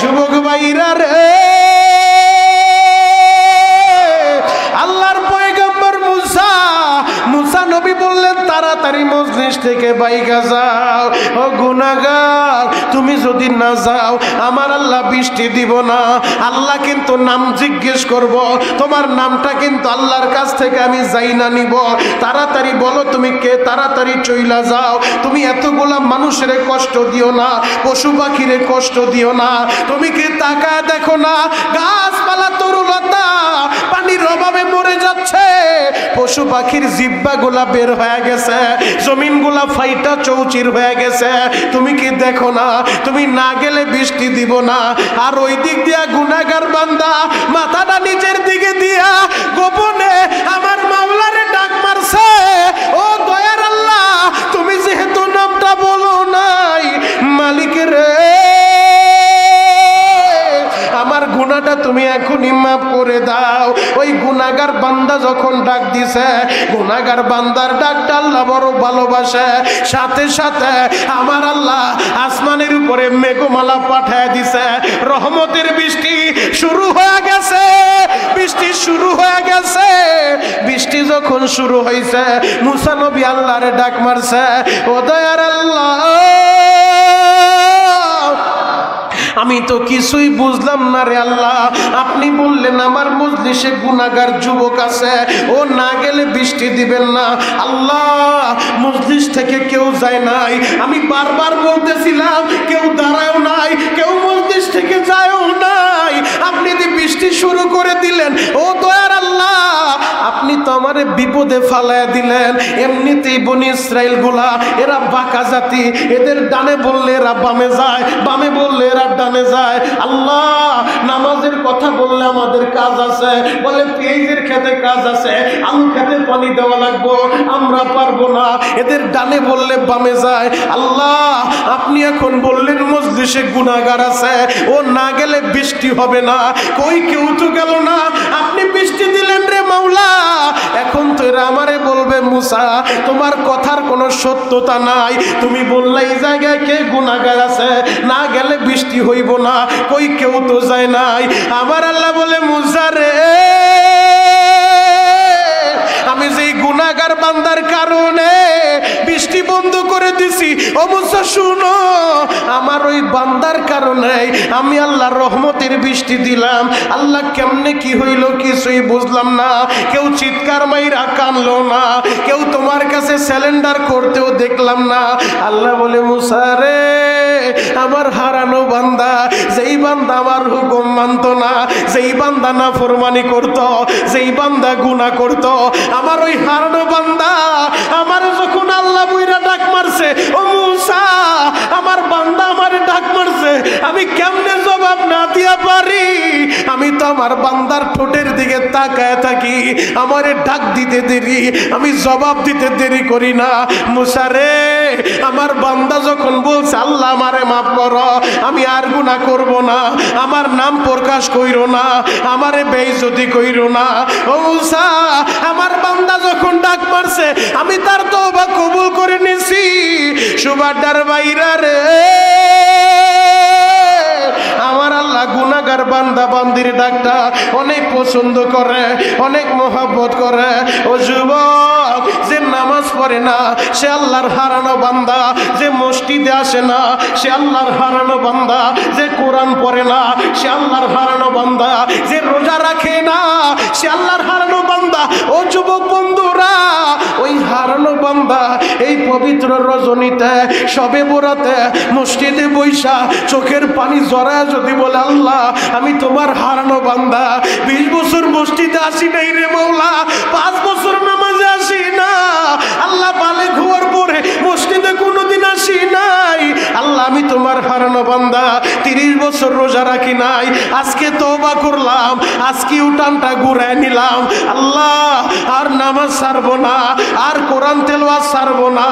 যুবক ভাইরা রে, আল্লাহর পয়গম্বর মুসা নবী বললেন তাড়াতাড়ি মজলিস থেকে বাইগা যাও। ও গুনাহগার, তুমি যদি না যাও আমার আল্লাহ বৃষ্টি দিব না। আল্লাহ কিন্তু নাম জিজ্ঞেস করব, তোমার নামটা কিন্তু আল্লাহর কাছ থেকে আমি যাই না নিব। তাড়াতাড়ি বলো তুমি কে, তাড়াতাড়ি চইলা যাও। তুমি এতগুলা মানুষের কষ্ট দিও না, পশু পাখিরে কষ্ট দিও না। তুমি কি তাকায় দেখো না, গাছপালা তরুলতা পানির অভাবে মরে যাচ্ছে, পশু পাখির জিব্বা গুলা বের হয়ে গেছে, জমিন গুলা ফাইটা চৌচির হয়ে গেছে। তুমি কি দেখো না, তুমি না গেলে বৃষ্টি দিব না। আর ওই দিক দিয়া গুনাহগার বান্দা মাথাটা নিচের দিকে দিয়া গোপনে আমার মাওলারে ডাক মারছে, ও দয়ার আল্লাহ, তুমি যেহেতু নামটা বলো নাই, মালিকের আমার গুনাহটা তুমি এখনই মাফ করে দাও। ওই গুনাহগার বান্দা যখন ডাক দিছে, গুনাহগার বান্দার ডাকটা আল্লাহ বড় ভালোবাসে। সাথে সাথে আমার আল্লাহ আসমানের উপরে মেঘমালা পাঠায় দিছে, রহমতের বৃষ্টি শুরু হয়ে গেছে, বৃষ্টি শুরু হয়ে গেছে। বৃষ্টি যখন শুরু হয়েছে, মুসা নবী আল্লাহরে ডাক মারছে, ও দয়ার আল্লাহ, আমি তো কিছুই বুঝলাম না রে আল্লাহ। আপনি বললেন আমার মজলিসে গুনাহগার যুবক আছে, ও না গেলে বৃষ্টি দিবেন না। আল্লাহ, মজলিস থেকে কেউ যায় নাই, আমি বারবার বলতেছিলাম, কেউ দাঁড়ায়ও নাই, কেউ মজলিস থেকে যায়ও নাই, আপনি যে বৃষ্টি শুরু করে দিলেন। ও দয়ার আল্লাহ, আপনি তো আমারে বিপদে ফালায়া দিলেন। এমনিতেই বনি ইসরাইল গুলা এরা বাঁকা জাতি, এদের ডানে বললে এরা বামে যায়, বামে বললে এরা ডানে যায়। আল্লাহ, নামাজের কথা বললে আমাদের কাজ আছে, বলে পেঁয়াজের খেতে কাজ আছে, আলু খেতে পানি দেওয়া লাগবো, আমরা পারবো না। এদের ডানে বললে বামে যায়। আল্লাহ, আপনি এখন বললেন মজলিসে গুনাহগার আছে, ও না গেলে বৃষ্টি হবে না। কই কেউ তো গেল না, আপনি বৃষ্টি দিলেন রে মাওলা। এখন তো এরা আমারে বলবে, মুসা তোমার কথার কোনো সত্যতা নাই, তুমি বললে এই জায়গায় কে গুনাহগার আছে, না গেলে বৃষ্টি হইব না। কই কেউ তো যায় নাই। আমার আল্লাহ বলে, মুসা রে, আমি যেই গুনাহগার বান্দার কারণে বৃষ্টি বন্ধ করে দিছি, ও মুসা শুনো, আমার ওই বান্দার কারণে আমি আল্লাহর রহমতের বৃষ্টি দিলাম। আল্লাহ কেমনে কি হইল কিছুই বুঝলাম না। কেউ চিৎকার মাইরা কানলো না, কেউ তোমার কাছে স্যালেন্ডার করতেও দেখলাম না। আল্লাহ বলে, মুসা রে, আমার হারানো বান্দা, যেই বান্দা আমার হুকুম মানত না, যেই বান্দা নাফরমানি করত, যেই বান্দা গুনাহ করত, আমার ওই হারানো বান্দা আমার যখন আল্লাহ বুইরা ডাক মারছে, ও মুসা, আমার বান্দা আমারে ডাক মারছে, আমি কেমনে জবাব না দিয়া পারি? আমি তো আমার বান্দার ঠোঁটের দিকে তাকায় থাকি, আমারে ডাক দিতে দেরি, আমি জবাব দিতে দেরি করি না। মুসা রে, আমার বান্দা যখন বলছে আল্লাহ আমারে মাফ করো, আমি আর গুনাহ করব না, আমার নাম প্রকাশ কইরো না, আমারে বেইজ্জতি কইরো না। ও মুসা, আমার বান্দা যখন ডাক মারছে, আমি তার তওবা কবুল করে নিছি। সুবাদার বাইরা রে, আমার আল্লাহ গুনাহগার বান্দা বান্দির ডাকটা অনেক পছন্দ করে, অনেক মহব্বত করে। ও যুবক, যে নামাজ পড়ে না সে আল্লাহর হারানো বান্দা, যে মসজিদে আসে না সে আল্লাহর হারানো বান্দা, যে কোরআন পড়ে না সে আল্লাহর হারানো বান্দা, যে রোজা রাখে না সে আল্লাহর হারানো বান্দা। ও যুবক বন্ধুরা, ওই হারানো বান্দা এই পবিত্র রজনীতে, সবে বরাতে মসজিদে বৈশা চোখের পানি জড়ায় যদি বলে, আল্লাহ আমি তোমার হারানো বান্দা, 20 বছর মসজিদে আসি নাই রে মাওলা, 5 বছর নামাজে আসি না, আল্লাহ বালেগ হওয়ার পরে মসজিদে কোনোদিন আসি নাই, আল্লাহ আমি তোমার হারানো বান্দা, 30 বছর রোজা রাখি নাই, আজকে তওবা করলাম, আজকে উঠানটা ঘুরায় নিলাম, আল্লাহ আর নামাজ ছাড়বো না, আর কোরআন তেলাওয়াত ছাড়বো না,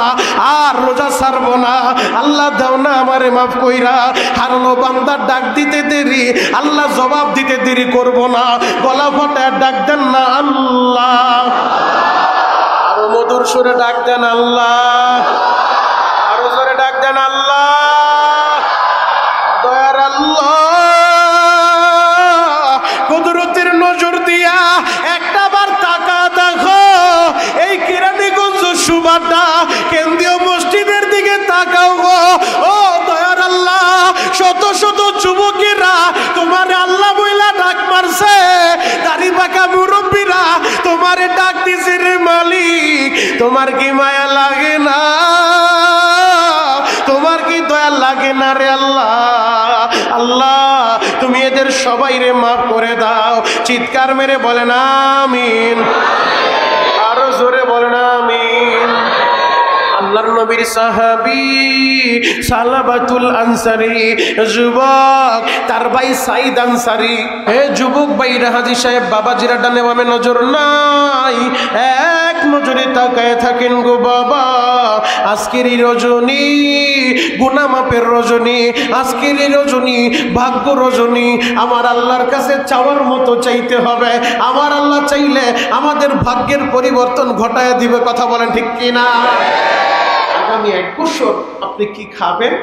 আর রোজা ছাড়বো না, আল্লাহ দাও না আমারে মাফ কইরা। হারানো বান্দার ডাক দিতে দেরি, আল্লাহ জবাব দিতে দেরি করব না, গলা ফাটায় ডাক দেন না আল্লাহ, আরো মধুর সুরে ডাক দেন আল্লাহ, আরো জোরে ডাক দেন আল্লাহ, দয়ার আল্লাহ। তোমারে আল্লাহ বইলা ডাক মারছে, দাড়ি পাকা মুরব্বীরা তোমারে ডাক দিছে রে মালিক। তোমার কি মায়া লাগে না? তোমার কি দয়া লাগে না রে আল্লাহ? আল্লাহ তুমি এদের সবাই রে মাফ করে দাও। চিৎকার মেরে বলেন আমিন। আরো জোরে বলেন আমিন। আল্লাহর নবীর সাহাবী সালাবাতুল আনসারী যুবক, তার ভাই সাইদ আনসারী। হে যুবক ভাইরা, হাজী সাহেব বাবাজিরা ডানে বামে নজর নাই, এক নজরে তাকায় থাকেন গো বাবা। আজকের এই রজনী গুনাহ মাপের রজনী, আজকের এই রজনী ভাগ্য রজনী। আমার আল্লাহর কাছে চাওয়ার মতো চাইতে হবে। আমার আল্লাহ চাইলে আমাদের ভাগ্যের পরিবর্তন ঘটায় দিবে। কথা বলেন ঠিক কিনা? আগামী 1 বছর আপনি কি খাবেন,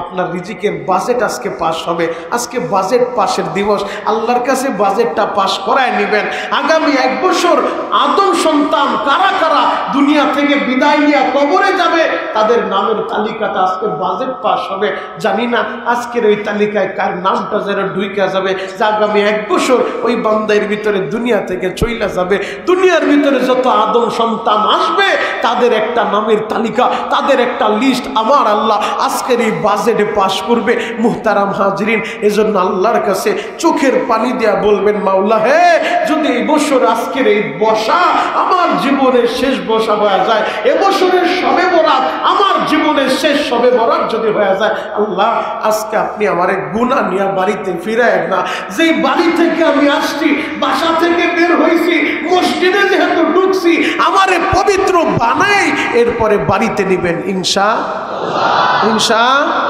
আপনার রিজিকের বাজেট আজকে পাস হবে। আজকে বাজেট পাশের দিবস, আল্লাহর কাছে বাজেটটা পাস করায় নেবেন। আগামী 1 বছর আদম সন্তান কারা কারা দুনিয়া থেকে বিদায় নিয়ে কবরে যাবে, তাদের নামের তালিকাটা আজকে বাজেট পাস হবে। জানি না আজকের ওই তালিকায় কার নামটা যেন ঢুইকা যাবে, যে আগামী 1 বছর ওই বান্দার ভিতরে দুনিয়া থেকে চইলা যাবে। দুনিয়ার ভিতরে যত আদম সন্তান আসবে, তাদের একটা নামের তালিকা, তাদের একটা লিস্ট আমার আল্লাহ আজকের এই বাজেটে পাস করবে। মুহতারাম হাজরিন, এজন্য আল্লাহর কাছে চোখের পানি দিয়া বলবেন, মাওলা হে, যদি এই বছর আজকের এই বসা আমার জীবনের শেষ বসা হয়ে যায়, এবছরের শবে বরাত আমার জীবনের শেষ শবে বরাত যদি হয়ে যায়, আল্লাহ আজকে আপনি আমারে গুনাহ নিয়ে বাড়িতে ফিরায়েন না। যেই বাড়ি থেকে আমি আসছি, বাসা থেকে বের হইছি, মসজিদে যেহেতু ঢুকছি, আমারে পবিত্র বানাই এরপরে বাড়িতে নিবেন ইনশাআল্লাহ। ইনশাআল্লাহ।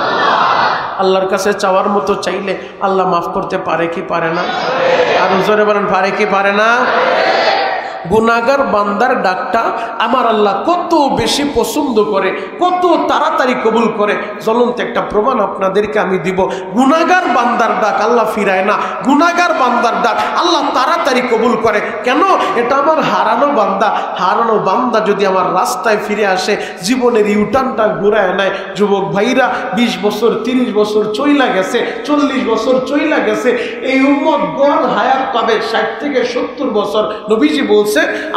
আল্লাহর কাছে চাওয়ার মতো চাইলে আল্লাহ মাফ করতে পারে কি পারে না? আর জোরে বলেন, পারে কি পারে না? গুনাহগার বান্দার ডাকটা আমার আল্লাহ কত বেশি পছন্দ করে, কত তাড়াতাড়ি কবুল করে। জ্বলন্ত একটা প্রমাণ আপনাদেরকে আমি দিব। গুনাহগার বান্দার ডাক আল্লাহ ফিরায় না, গুনাহগার বান্দার ডাক আল্লাহ তাড়াতাড়ি কবুল করে। কেন? এটা আমার হারানো বান্দা। হারানো বান্দা যদি আমার রাস্তায় ফিরে আসে, জীবনের ইউটার্নটা ঘুরায় নেয়। যুবক ভাইরা, 20 বছর 30 বছর চইলা গেছে, 40 বছর চইলা গেছে, এই উম্মত গড় হায়াত পাবে 60 থেকে 70 বছর। নবীজি বলছে,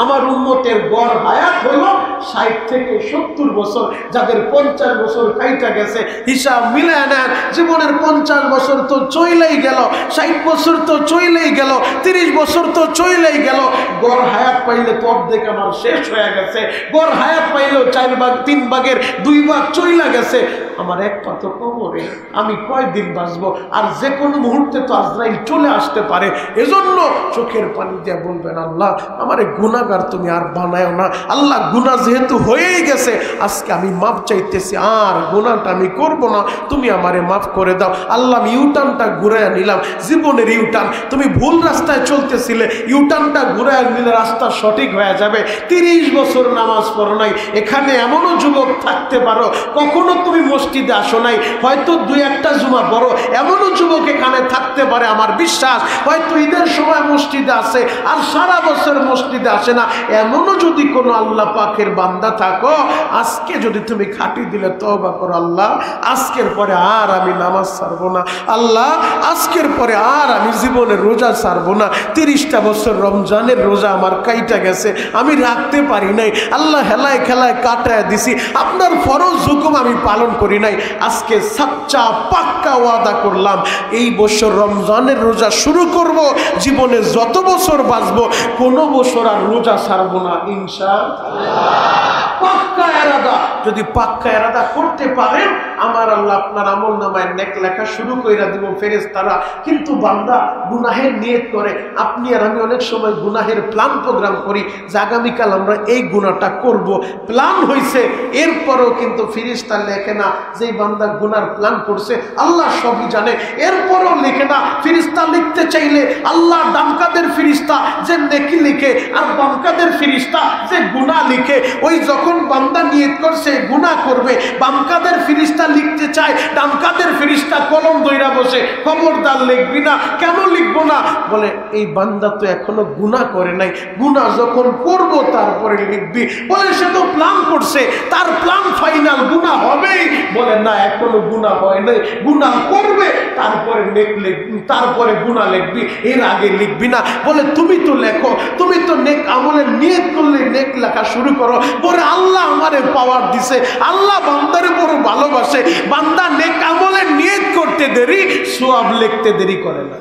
আমার উম্মতের গড় হায়াত হলো 60 থেকে 70 বছর। যাদের 50 বছর কাইটা গেছে, হিসাব মিলায় নেন, জীবনের 50 বছর তো চইলেই গেল, 60 বছর তো চইলেই গেল, 30 বছর তো চইলেই গেল। গড় হায়াত পাইলে তো অর্ধেক আমার শেষ হয়ে গেছে। গড় হায়াত পাইলেও 4 ভাগ 3 ভাগের 2 ভাগ চইলা গেছে। আমার এক পা তো কবরে, আমি কয়দিন বাঁচবো? আর যে কোনো মুহূর্তে তো আজরাইল চলে আসতে পারে। এজন্য চোখের পানি দিয়ে বলবেন, আল্লাহ আমারে গুনাহগার তুমি আর বানায়ও না। আল্লাহ গুনাহ যেহেতু হয়েই গেছে, আজকে আমি মাপ চাইতেছি, আর গুনাহটা আমি করব না, তুমি আমারে মাফ করে দাও। আল্লাহ আমি ইউটার্নটা ঘুরাইয়া নিলাম, জীবনের ইউটার্ন। তুমি ভুল রাস্তায় চলতেছিলে, ইউটার্নটা ঘুরাইয়া নিলে রাস্তা সঠিক হয়ে যাবে। 30 বছর নামাজ পড়ো নাই, এখানে এমনও যুবক থাকতে পারো কখনো তুমি মসজিদে আসো নাই, হয়তো 2-1টা জুমা পড়ো, এমনও যুবক এখানে থাকতে পারে। আমার বিশ্বাস হয়তো ঈদের সময় মসজিদে আসে আর সারা বছর মসজিদে আসে না। এমনও যদি কোনো আল্লাহ পাকের বান্দা থাকো, আজকে যদি তুমি খাটি দিলে তওবা করো, আল্লাহ আজকের পরে আর আমি নামাজ ছাড়বো না, আল্লাহ আজকের পরে আর আমি জীবনের রোজা ছাড়বো না। 30টা বছর রমজানের রোজা আমার কাইটা গেছে, আমি রাখতে পারি নাই, আল্লাহ হেলায় খেলায় কাটায় দিছি, আপনার ফরজ হুকুম আমি পালন করি নাই। আজকে সাচ্চা পাক্কা ওয়াদা করলাম, এই বছর রমজানের রোজা শুরু করব, জীবনে যত বছর বাঁচবো কোনো বছর আর রোজা ছাড়বো না ইনশাআল্লাহ। পাক্কা এরাদা, যদি পাক্কা এরাদা করতে পারেন, আমার আল্লাহ আপনার আমল নামায় নেক লেখা শুরু কইরা দিব ফেরেশতারা। কিন্তু বান্দা গুনাহের নিয়ত করে, আপনি আর আমি অনেক সময় গুনাহের প্ল্যান প্রোগ্রাম করি যে আগামীকাল আমরা এই গুনাহটা করব, প্ল্যান হইছে, এরপরও কিন্তু ফেরেশতা লেখে না যে বান্দা গুনার প্ল্যান করছে, আল্লাহ সবই জানে, এরপরও লেখে না। ফেরেশতা লিখতে চাইলে আল্লাহ ডামকাদের ফেরেশতা যে নেকি লিখে আর বামকাদের ফেরেশতা যে গুনাহ লিখে। ওই যখন বান্দা নিয়ত করছে গুনাহ করবে, বামকাদের ফেরেশতা লিখতে চায়, ডামকাদের ফেরেশতা কলম ধইরা বসে, খবরদার লিখবি না। কেন লিখবো না? বলে এই বান্দা তো এখনো গুনাহ করে নাই, গুনাহ যখন করব তারপরে লিখবি। বলে সে তো প্ল্যান করছে, তার প্ল্যান ফাইনাল, গুনাহ হবেই। বলে না, এখনো গুনাহ হয় নাই, গুনাহ করবে তারপরে লিখলে, তারপরে পরে গুনাহ লিখবি, এর আগে লিখবি না। বলে তুমি তো লেখো, তুমি তো নেক আমলের নিয়ত করলে নেক লেখা শুরু করো। বলে আল্লাহ আমারে পাওয়ার দিছে, আল্লাহ বান্দারে বড় ভালোবাসে, বান্দা নেক আমলের নিয়ত করতে দেরি, সওয়াব লিখতে দেরি করে না।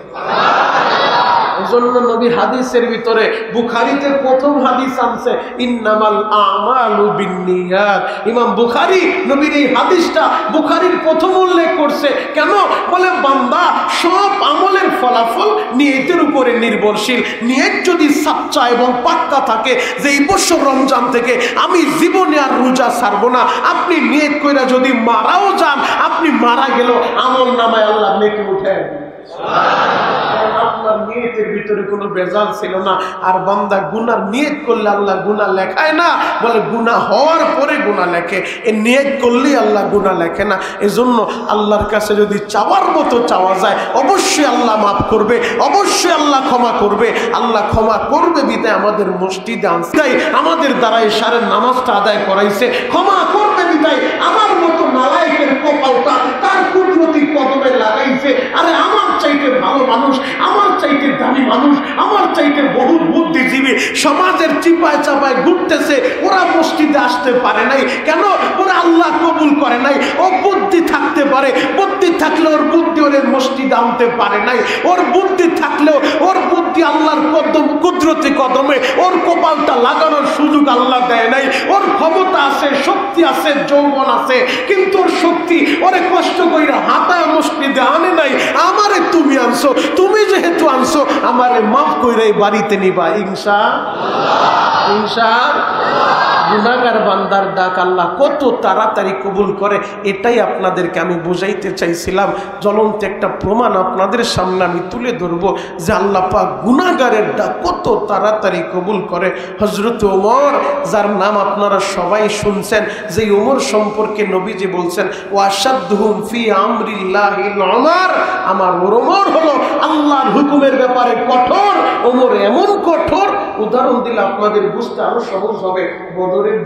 এজন্য নবী হাদিসের ভিতরে বুখারীতে প্রথম হাদিস আনছে ইন্নামাল আমালু বিন্নিয়াত। ইমাম বুখারী নবীর এই হাদিসটা বুখারীর প্রথম উল্লেখ করছে। কেন? বলে বান্দা সব আমলের ফলাফল নিয়তের উপরে নির্ভরশীল। নিয়ত যদি সাচ্চা এবং পাক্কা থাকে যে এই বছর রমজান থেকে আমি জীবনে আর রোজা ছাড়বো না, আপনি নিয়ত কইরা যদি মারাও যান, আপনি মারা গেল আমল নামায় আল্লাহ নেকি উঠায় দিবেন। আপনার নিয়তের ভিতরে কোনো বেজাল ছিল না। আর বান্দা গুনার নিয়ত করলে আল্লাহ গুনাহ লেখায় না, বলে গুনাহ হওয়ার পরে গুনাহ লেখে। এই নিয়ত করলেই আল্লাহ গুনাহ লেখে না। এজন্য আল্লাহর কাছে যদি চাওয়ার মতো চাওয়া যায়, অবশ্যই আল্লাহ মাফ করবে, অবশ্যই আল্লাহ ক্ষমা করবে। আল্লাহ ক্ষমা করবে বিধায় আমাদের মসজিদে আনছে, আমাদের দ্বারা এশারের নামাজটা আদায় করাইছে। ক্ষমা করবে বিধায় আমার মতো নালায়েকের কপালটা তার কুদরতি কদমে লাগাইছে। আরে আমার চাইতে ভালো মানুষ, আমার চাইতে দামি মানুষ, আমার চাইতে বহু বুদ্ধিজীবী সমাজের চিপায় চাপায় ঘুরতেছে, ওরা মসজিদে আসতে পারে নাই। কেন? ওরা আল্লাহ কবুল করে নাই। ও বুদ্ধি থাকতে পারে, বুদ্ধি থাকলে ওর বুদ্ধি ওর মসজিদে আনতে পারে নাই। ওর বুদ্ধি থাকলেও ওর বুদ্ধি আল্লাহর কুদরতি কদমে ওর কপালটা লাগানোর সুযোগ আল্লাহ দেয় নাই। ওর ক্ষমতা আছে, শক্তি আছে, যৌবন আছে, কিন্তু ওর শক্তি ওরে কষ্ট কইরা হাতায় মসজিদে আনে নাই। আমারে তুমি আনছো, তুমি যেহেতু আনছো আমারে মাফ কইরা এই বাড়িতে নিবা ইনশাআল্লাহ। ইনশাআল্লাহ। গুনাহগার বান্দার ডাক আল্লাহ কত তাড়াতাড়ি কবুল করে, এটাই আপনাদেরকে আমি বুঝাইতে চাইছিলাম। জ্বলন্ত একটা প্রমাণ আপনাদের সামনে আমি তুলে ধরবো যে আল্লাহ পাক গুনাহগারের ডাক কত তাড়াতাড়ি কবুল করে। হযরত ওমর, যার নাম আপনারা সবাই শুনছেন, যে ওমর সম্পর্কে নবীজি বলছেন ওয়াশাদহুম ফি আমরিল্লাহিল ওমর, আমার ওমর হলো আল্লাহর হুকুমের ব্যাপারে কঠোর। ওমর এমন কঠোর, উদাহরণ দিলে আপনাদের বুঝতে আরো সহজ হবে। বদরের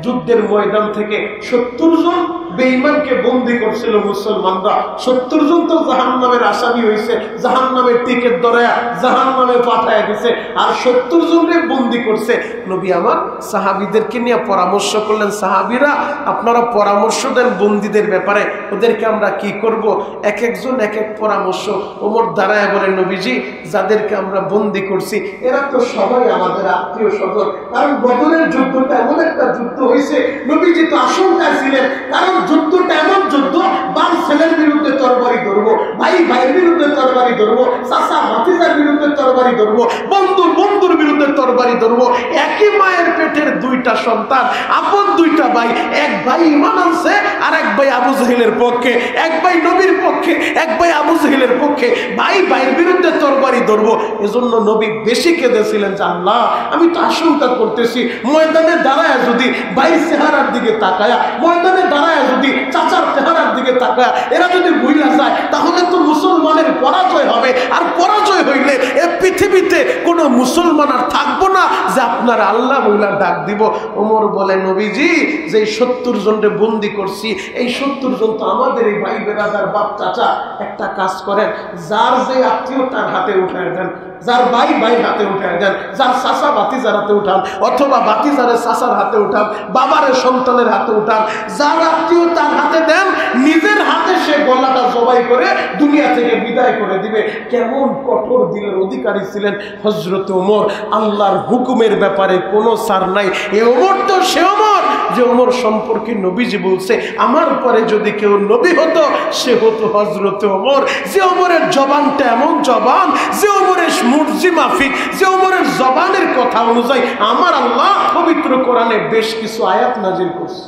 যুদ্ধের ময়দান থেকে 70 জন বেঈমানকে বন্দী করছিল মুসলমানরা। 70 জন তো জাহান্নামের আসামি হয়েছে, জাহান্নামের টিকেট ধরায়া জাহান্নামে পাঠায় দিছে, আর 70 জনকে বন্দী করছে। নবী আমার সাহাবীদেরকে নিয়ে পরামর্শ করলেন, সাহাবীরা আপনারা পরামর্শ দেন বন্দীদের ব্যাপারে, ওদেরকে আমরা কি করব? এক একজন এক এক পরামর্শ। ওমর দাঁড়ায় বলে, নবীজি যাদেরকে আমরা বন্দী করছি এরা তো সবাই আমাদের আত্মীয় স্বজন, কারণ বদরের যুদ্ধটা এমন একটা যুদ্ধ হয়েছে, নবীজি তো আশঙ্কায় ছিলেন, কারণ যুদ্ধটা এমন যুদ্ধ, বাপ ছেলের বিরুদ্ধে তরবারি ধরবো, ভাই ভাইয়ের বিরুদ্ধে তরবারি ধরবো, চাচা ভাতিজার বিরুদ্ধে তরবারি ধরবো, বন্ধু বন্ধুর বিরুদ্ধে তরবারি ধরবো। একই মায়ের পেটের দুইটা সন্তান, আপন দুইটা ভাই, এক ভাই ঈমান আনছে আর এক ভাই আবু জাহেলের পক্ষে, এক ভাই নবীর পক্ষে, এক ভাই আবু জাহেলের পক্ষে, ভাই ভাইয়ের বিরুদ্ধে তরবারি ধরবো। এজন্য নবী বেশি কেঁদেছিলেন যে আল্লাহ আমি তো আশঙ্কা করতেছি ময়দানে দাঁড়ায় যদি ভাইয়ের চেহারার দিকে তাকায়া, ময়দানে দাঁড়ায় যদি চাচার চেহারার দিকে তাকায়া এরা যদি ভুইলা যায়, তাহলে তো মুসলমানের পরাজয় হবে, আর পরাজয় হইলে এ পৃথিবীতে কোনো মুসলমান আর থাকবো না যে আপনার আল্লাহ বইলা ডাক দিব। ওমর বলে, নবীজি যে 70 জনকে বন্দি করছি, এই 70 জন তো আমাদের এই ভাই বেরাদার বাপ চাচা। একটা কাজ করেন, যার যে আত্মীয় তার হাতে উঠায় দেন, যার ভাই ভাই হাতে উঠায় দেন, যার চাচা বাতিজার হাতে উঠান, অথবা বাতিজারের চাচার হাতে উঠান, বাবারের সন্তানের হাতে উঠান, যার আত্মীয় তার হাতে দেন, নিজের হাতে সে গলাটা জবাই করে দুনিয়া থেকে বিদায় করে দিবে। কেমন কঠোর দিলের অধিকারী ছিলেন হযরত ওমর। আল্লাহর হুকুমের ব্যাপারে কোনো ছাড় নাই। এ ওমর তো সে ওমর যে ওমর সম্পর্কে নবীজি বলছে আমার পরে যদি কেউ নবী হতো সে হতো হযরত ওমর। যে ওমরের জবানটা এমন জবান, যে ওমরের মুরজি মাফিক, যে ওমরের জবানের কথা অনুযায়ী আমার আল্লাহ পবিত্র কোরআনে বেশ কিছু আয়াত নাজিল করছে।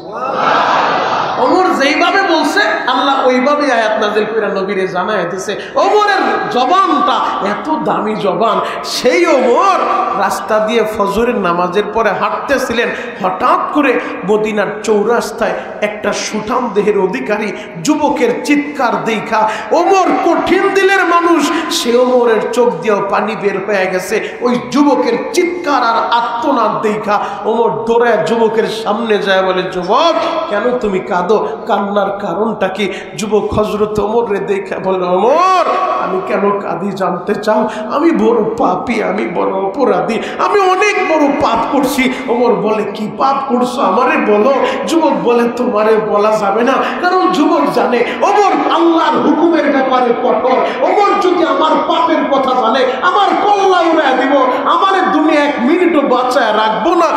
ওমর যেইভাবে বলছে আল্লাহ ওইভাবে আয়াত নাজিল করে নবীরে জানায় দিয়েছে। ওমরের জবানটা এত দামি জবান, সেই ওমর রাস্তা দিয়ে ফজরের নামাজের পরে হাঁটতেছিলেন, হঠাৎ করে মদিনার চৌরাস্তায় একটা সুঠাম দেহের অধিকারী যুবকের চিৎকার দেখা, ওমর কঠিন দিলের মানুষ, সে ওমরের চোখ দিয়েও পানি বের হয়ে গেছে। ওই যুবকের চিৎকার আর আত্মনাদ দেখা ওমর দৌড়ায় যুবকের সামনে যায়, বলে যুবক কেন তুমি কাঁদো, কান্নার কারণটা কি? যুবক হযরত ওমর রে দেখা বলে, ওমর আমি কেন কাঁদি জানতে চাও? আমি বড় পাপী, আমি বড় অপরাধী, আমি অনেক বড় পাপ করছি। ওমর বলে কি পাপ করছো আমারে বলো। যুবক বলে তোমারে বলা যাবে না, কারণ যুবক জানে ওমর আল্লাহর হুকুমের ব্যাপারে কঠোর। ওমর যদি আমার পাপের কথা জানে আমার কল্লা উড়ায় দিব, আমারে দুনিয়া এক মিনিটও বাঁচায় রাখবো না।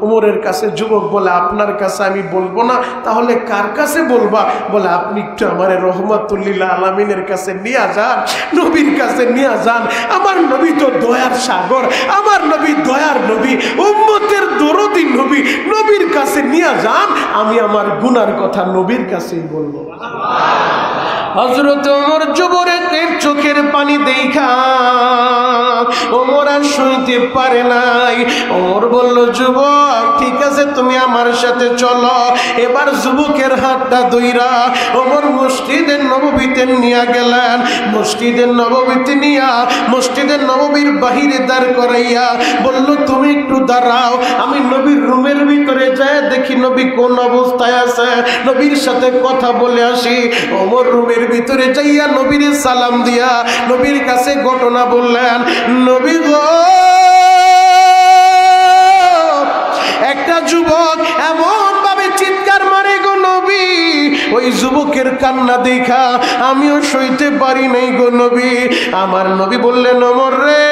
ওমরের কাছে যুবক বলে আপনার কাছে আমি বলবো না, তাহলে কার কাছে বলবা? বলে আপনি একটু আমারে রহমাতুল্লিল আলামিনের কাছে নিয়ে যান, নবীর কাছে নিয়ে যান। আমার নবী তো দয়ার সাগর, আমার নবী দয়ার নবী, উম্মতের দরদি নবী, নবীর কাছে নিয়ে যান, আমি আমার গুনার কথা নবীর কাছেই বলবো। হযরত ওমর যুবকের চোখের পানি দেখা ওমর আর সইতে পারে নাই। ওমর বলল যুবক ঠিক আছে তুমি আমার সাথে চলো। এবার যুবকের হাতটা ধইরা ওমর মসজিদের নববীতে নিয়ে গেলেন। মসজিদের নববীতে নিয়া মসজিদের নববীর বাহিরে দাঁড় করাইয়া বলল তুমি একটু দাঁড়াও, আমি নবীর রুমের ভিতরে যায় দেখি নবী কোন অবস্থায় আছে, নবীর সাথে কথা বলে আসি। ওমর রুমের ভিতরে যাইয়া নবীর সালাম দিয়া নবীর কাছে ঘটনা বললেন। নবী গো, একটা যুবক এমন ভাবে চিৎকার মারে গো নবী, ওই যুবকের কান্না দেখা আমিও সইতে পারি নাই গো নবী। আমার নবী বললেন ওমর রে,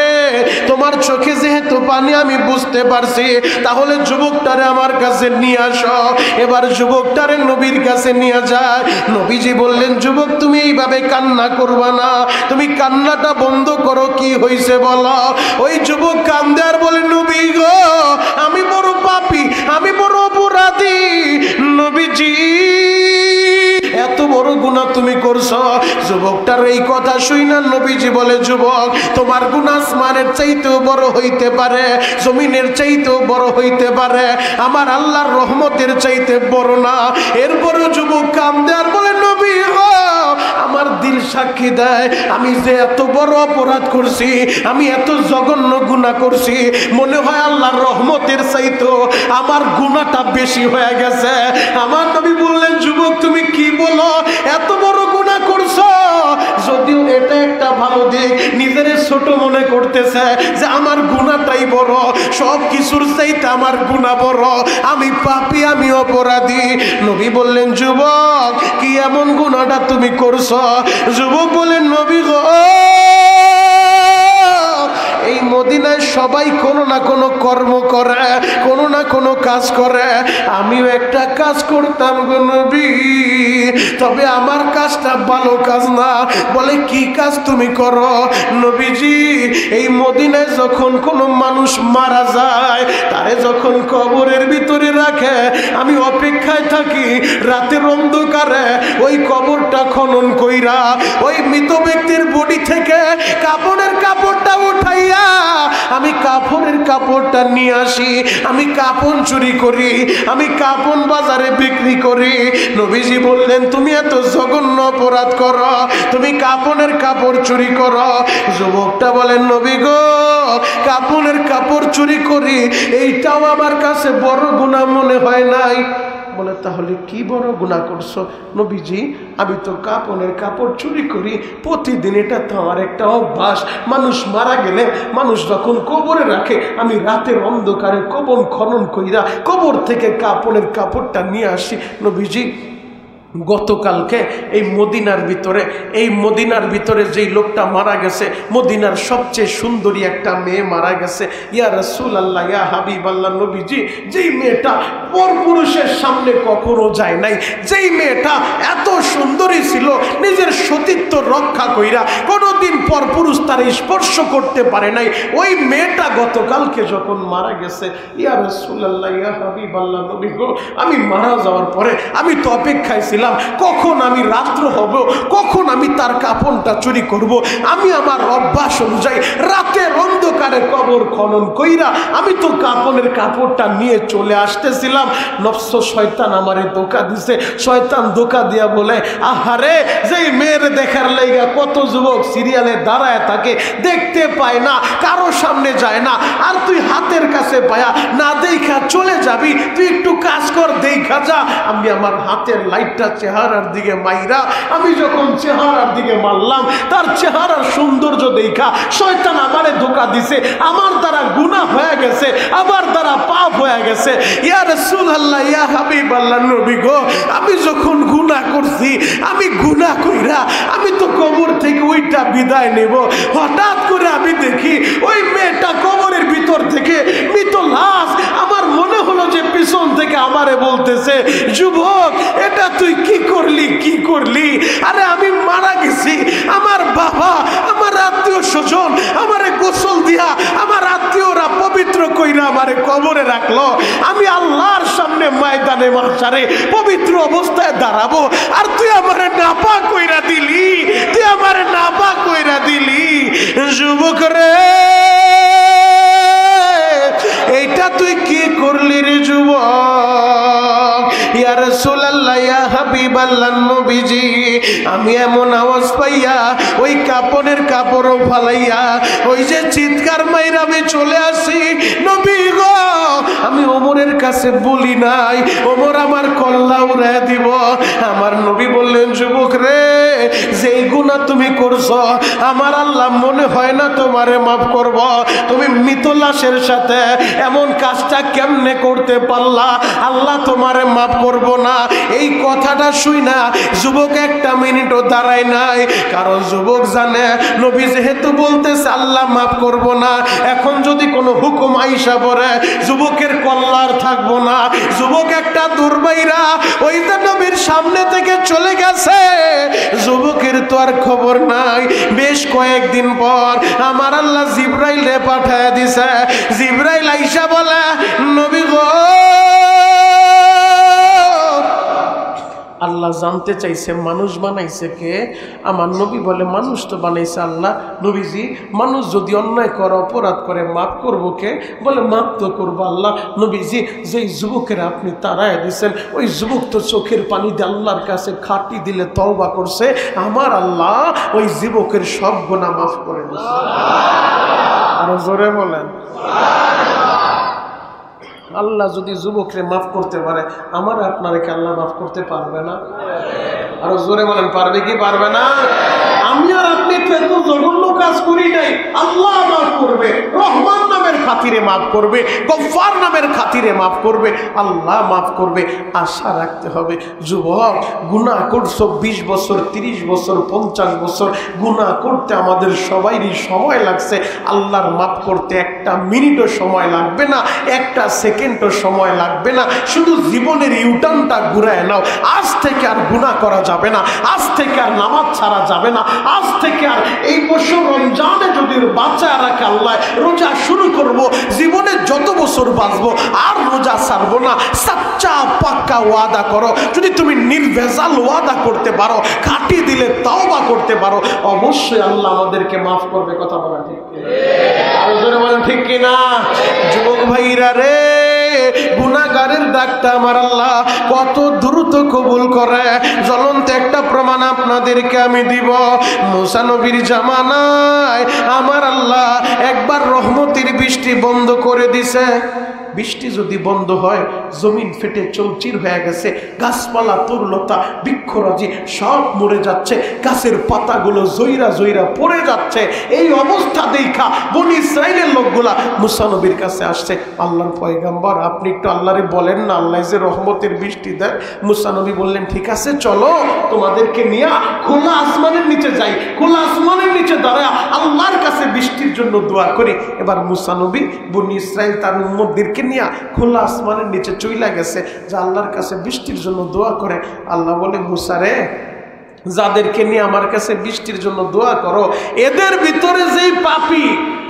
তোমার চোখে যেহেতু পানি আমি বুঝতে পারছি, তাহলে যুবকটারে আমার কাছে নিয়ে আসো। এবার যুবকটারে নবীর কাছে নিয়ে যায়। নবীজি বললেন যুবক তুমি এইভাবে কান্না করবা না, তুমি কান্নাটা বন্ধ করো, কি হয়েছে বলো। ওই যুবক কান্দে আর বলে নবী গো আমি বড় পাপী, আমি বড় অপরাধী। নবীজি এত বড় গুনাহ তুমি করছো। যুবকটার এই কথা শুইনা নবীজি বলে যুবক তোমার গুনাহ আসমানের চাইতেও বড় হইতে পারে, জমিনের চাইতেও বড় হইতে পারে, আমার আল্লাহর রহমতের চাইতে বড় না। এরপরও যুবক কান্দে আর বলে নবী গো আমার দিল সাক্ষী দেয় আমি যে এত বড় অপরাধ করছি, আমি এত জঘন্য গুনাহ করছি, মনে হয় আল্লাহর রহমতের চাইতেও আমার গুনাহটা বেশি হয়ে গেছে। আমার নবী বললেন যুবক তুমি কি বলো, এত বড় গুনাহ করছো। যদিও এটা একটা ভালো দিক, নিজের ছোট মনে করতেছে যে আমার গুনাহটাই বড়, সব কিছুর চাইতে আমার গুনাহ বড়, আমি পাপী, আমি অপরাধী। নবী বললেন যুবক কি এমন গুনাহটা তুমি করছো? যুবক বলেন নবী গো এই মদিনায় সবাই কোনো না কোনো কর্ম করে, কোনো না কোনো কাজ করে, আমিও একটা কাজ করতাম গো নবী, তবে আমার কাজটা ভালো কাজ না। বলে কি কাজ তুমি করো? নবীজি এই মদিনায় যখন কোনো মানুষ মারা যায় তারে যখন কবরের ভিতরে রাখে আমি অপেক্ষায় থাকি রাতের অন্ধকারে ওই কবরটা খনন কইরা ওই মৃত ব্যক্তির বডি থেকে কাপড়ের কাপড়টা উঠাইয়া আমি কাপড়ের কাপড়টা নিয়ে আসি, আমি কাপড় চুরি করি, আমি কাপড় বাজারে বিক্রি করি। নবীজি বললেন তুমি এত জঘন্য অপরাধ করো, তুমি কাপড়ের কাপড় চুরি করো। যুবকটা বলেন নবী গো কাপড়ের কাপড় চুরি করি এইটাও আমার কাছে বড় গুনাহ মনে হয় নাই। বলে তাহলে কি বড় গুনাহ করছো? নবীজি আমি তো কাপড়ের কাপড় চুরি করি প্রতিদিন, এটা তো আমার একটা অভ্যাস। মানুষ মারা গেলে মানুষ যখন কবরে রাখে আমি রাতের অন্ধকারে কবর খনন কইরা কবর থেকে কাপড়ের কাপড়টা নিয়ে আসি। নবীজি গতকালকে এই মদিনার ভিতরে যেই লোকটা মারা গেছে, মদিনার সবচেয়ে সুন্দরী একটা মেয়ে মারা গেছে। ইয়া রাসূলুল্লাহ, ইয়া হাবিবাল্লাহ, নবীজি যেই মেয়েটা পরপুরুষের সামনে কখনো যায় নাই, যেই মেয়েটা এত সুন্দরী ছিল নিজের সতীত্ব রক্ষা কইরা কোনোদিন পরপুরুষ তার স্পর্শ করতে পারে নাই, ওই মেয়েটা গতকালকে যখন মারা গেছে, ইয়া রাসূলুল্লাহ, ইয়া হাবিবাল্লাহ, নবী গো আমি মারা যাওয়ার পরে আমি তো অপেক্ষায় ছিলাম কখন আমি রাত্র হব, কখন আমি তার কাপড়টা চুরি করব। আমি আমার অভ্যাস অনুযায়ী রাতের অন্ধকারে অন্ধকারে কবর খনন কইরা আমি তো কাপনের কাপড়টা নিয়ে চলে আসতেছিলাম, নফস শয়তান আমারে ধোঁকা দিছে। শয়তান ধোঁকা দিয়া বলে, আহারে যেই মেয়ের দেখার লাইগা কত যুবক সিরিয়ালে দাঁড়ায় থাকে, দেখতে পায় না, কারো সামনে যায় না, আর তুই হাতের কাছে পায়া না দেখা চলে যাবি, তুই একটু কাজ কর, দেখা যা। আমি আমার হাতের লাইটটা চেহারার দিকে মাইরা, আমি যখন চেহারার দিকে মারলাম, তার চেহারার সৌন্দর্য দেখা শয়তান আমারে ধোঁকা দিছে। আমার দ্বারা গুনাহ হয়ে গেছে, আমার দ্বারা পাপ হয়ে গেছে। ইয়া রাসূলুল্লাহ, ইয়া হাবিবাল্লাহ, নবী গো, আমি যখন গুনাহ করছি, আমি গুনাহ কইরা আমি তো কবর থেকে ওইটা বিদায় নেব, হঠাৎ করে আমি দেখি ওই মেয়েটা কবরের ভিতর থেকে মৃত লাশ। আমার মনে হলো যে পিছন থেকে আমারে বলতেছে, যুবক এটা তুই কি করলি, কি করলি? আরে আমি মারা গেছি, আমার বাবা, আমার আত্মীয় স্বজন আমারে গোসল দিয়া, আমার আত্মীয়রা পবিত্র কইরা আমারে কবরে রাখলো। আমি আল্লাহর সামনে ময়দানে মাহশারে পবিত্র অবস্থায় দাঁড়াবো, আর তুই আমারে নাপাক কইরা দিলি, তুই আমারে নাপাক কইরা দিলি। যুবক রে, এইটা তুই কি করলি রে যুবক? ইয়া রাসূলুল্লাহ, ইয়া হাবিবাল্লাহ, নবীজি, আমি এমন আওয়াজ পাইয়া ওই কাপড়ের কাপড়ও ফালাইয়া ওই যে চিৎকার মাইরা আমি চলে আসি। নবী গো, আমি ওমরের কাছে বলি নাই, ওমর আমার কল্লা উড়ায় দিব। আমার নবী বললেন, যুবক রে, যেই গুনাহ তুমি করছো আমার আল্লাহ মনে হয় না তোমারে মাফ করব। তুমি মৃত লাশের সাথে এমন কাজটা কেমনে করতে পারলা? আল্লাহ তোমারে মাফ করব না। এই কথাটা শুই না যুবক একটা মিনিটও দাঁড়ায় নাই, কারণ যুবক জানে নবী যেহেতু বলতেছে আল্লাহ মাফ করব না, এখন যদি কোনো হুকুম আইসা পড়ে যুবকের কল্যাণ থাকবো না। যুবক একটা দুর্বাইরা ওই যে নবীর সামনে থেকে চলে গেছে, যুবকের তো আর খবর নাই। বেশ কয়েকদিন পর আমার আল্লাহ জিবরাইলে পাঠায় দিছে। জিবরাইল আইসা বলে, নবী গো, আল্লাহ জানতে চাইছে মানুষ বানাইছে কে? আমার নবী বলে, মানুষ তো বানাইছে আল্লাহ। নবীজি, মানুষ যদি অন্যায় করে, অপরাধ করে, মাফ করবো কে? বলে, মাফ তো করবো আল্লাহ। নবীজি, যেই যুবকের আপনি তাড়ায় দিচ্ছেন, ওই যুবক তো চোখের পানি দিয়ে আল্লাহর কাছে খাটি দিলে তওবা করছে, আমার আল্লাহ ওই যুবকের সব গুনাহ মাফ করে দিচ্ছে। আরো জোরে বলেন। আল্লাহ যদি যুবকরে মাফ করতে পারে, আমার আপনারে কি আল্লাহ মাফ করতে পারবে না? আরো জোরে বলেন, পারবে কি পারবে না? আমি আর আপনি তো এত জঘন্য কাজ করি নাই, আল্লাহ মাফ করবে। রহমান নামের খাতিরে মাফ করবে, গফফার নামের খাতিরে মাফ করবে, আল্লাহ মাফ করবে। আশা রাখতে হবে। যুবক, গুনাহ করছো 20 বছর, 30 বছর, 50 বছর, গুনাহ করতে আমাদের সবাইরই সময় লাগছে। আল্লাহর মাফ করতে একটা মিনিটও সময় লাগবে না, একটা সেকেন্ডও সময় লাগবে না। শুধু জীবনের ইউটার্নটা ঘুরায় নাও। আজ থেকে আর গুনাহ করা যাবে না, আজ থেকে আর নামাজ ছাড়া যাবে না, আজ থেকে আর এই বছর রমজানে যদি বাঁচায় রাখে আল্লাহ, রোজা শুরু করব। জীবনে যত বছর বাঁচবো আর রোজা ছাড়বো না। সাচ্চা পাক্কা ওয়াদা করো। যদি তুমি নির্ভেজাল ওয়াদা করতে পারো, খাটি দিলে তওবা করতে পারো, অবশ্যই আল্লাহ আমাদেরকে মাফ করবে। কথা বলা ঠিক কিনা? বলেন ঠিক কিনা? যুবক ভাইরা রে, গুনাহগারের ডাকটা আমার আল্লাহ কত দ্রুত কবুল করে। জ্বলন্ত একটা প্রমাণ আপনাদেরকে আমি দিব। মুসা নবীর জামানায় আমার আল্লাহ একবার রহমতের বৃষ্টি বন্ধ করে দিছে। বৃষ্টি যদি বন্ধ হয়, জমিন ফেটে চৌচির হয়ে গেছে, গাছপালা, তরুলতা, বৃক্ষরাজি সব মরে যাচ্ছে, গাছের পাতাগুলো জইরা জইরা পড়ে যাচ্ছে। এই অবস্থা দেখা বনি ইসরাইলের লোকগুলা মুসা নবীর কাছে আসছে, আল্লাহর পয়গম্বর আপনি একটু আল্লাহরে বলেন না আল্লাহ যে রহমতের বৃষ্টি দেয়। মুসা নবী বললেন, ঠিক আছে চলো তোমাদেরকে নিয়ে খোলা আসমানের নিচে যাই, খোলা আসমানের নিচে দাঁড়ায় আল্লাহর কাছে বৃষ্টির জন্য দোয়া করি। এবার মুসা নবী বনি ইসরাইল তার উম্মতদেরকে নিয়ে খোলা আসমানের নিচে চইলা গেছে যে আল্লাহর কাছে বৃষ্টির জন্য দোয়া করে। আল্লাহ বলে, মুসা রে, যাদেরকে নিয়ে আমার কাছে বৃষ্টির জন্য দোয়া করো, এদের ভিতরে যেই পাপী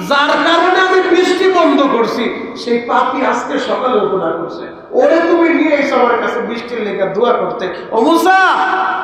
যার কারণে আমি বৃষ্টি বন্ধ করছি, সেই পাপী আজকে সকালে গুনাহ করছে। ওরে তুমি নিয়ে এসো আমার কাছে বৃষ্টির লেগে দোয়া করতে। ও মুসা,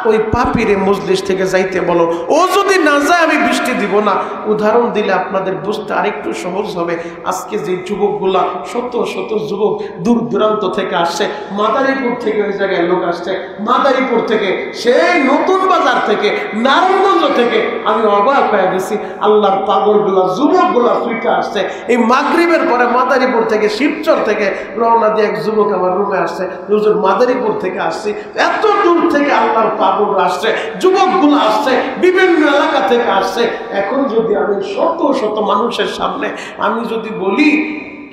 ওই পাপীরে মজলিস থেকে যাইতে বলো। ও যদি না যায় আমি বৃষ্টি দিব না। উদাহরণ দিলে আপনাদের বুঝতে আরেকটু সহজ হবে। আজকে যে যুবকগুলা, শত শত যুবক দূর দূরান্ত থেকে আসছে, মাদারীপুর থেকে ওই জায়গায় লোক আসছে, মাদারীপুর থেকে, সেই নতুন বাজার থেকে, নারায়ণগঞ্জ থেকে, আমি অবাক হয়ে গেছি। আল্লাহর পাগলগুলা, যুবকগুলা ছুটে আসছে। এই মাগরিবের পরে মাদারীপুর থেকে, শিবচর থেকে রওনা দিয়ে এক যুবক আমার রুমে আসছে, হুজুর মাদারীপুর থেকে আসছি। এত দূর থেকে আল্লাহর পাগলরা আসছে, যুবকগুলো আসছে, বিভিন্ন এলাকা থেকে আসছে। এখন যদি আমি শত শত মানুষের সামনে আমি যদি বলি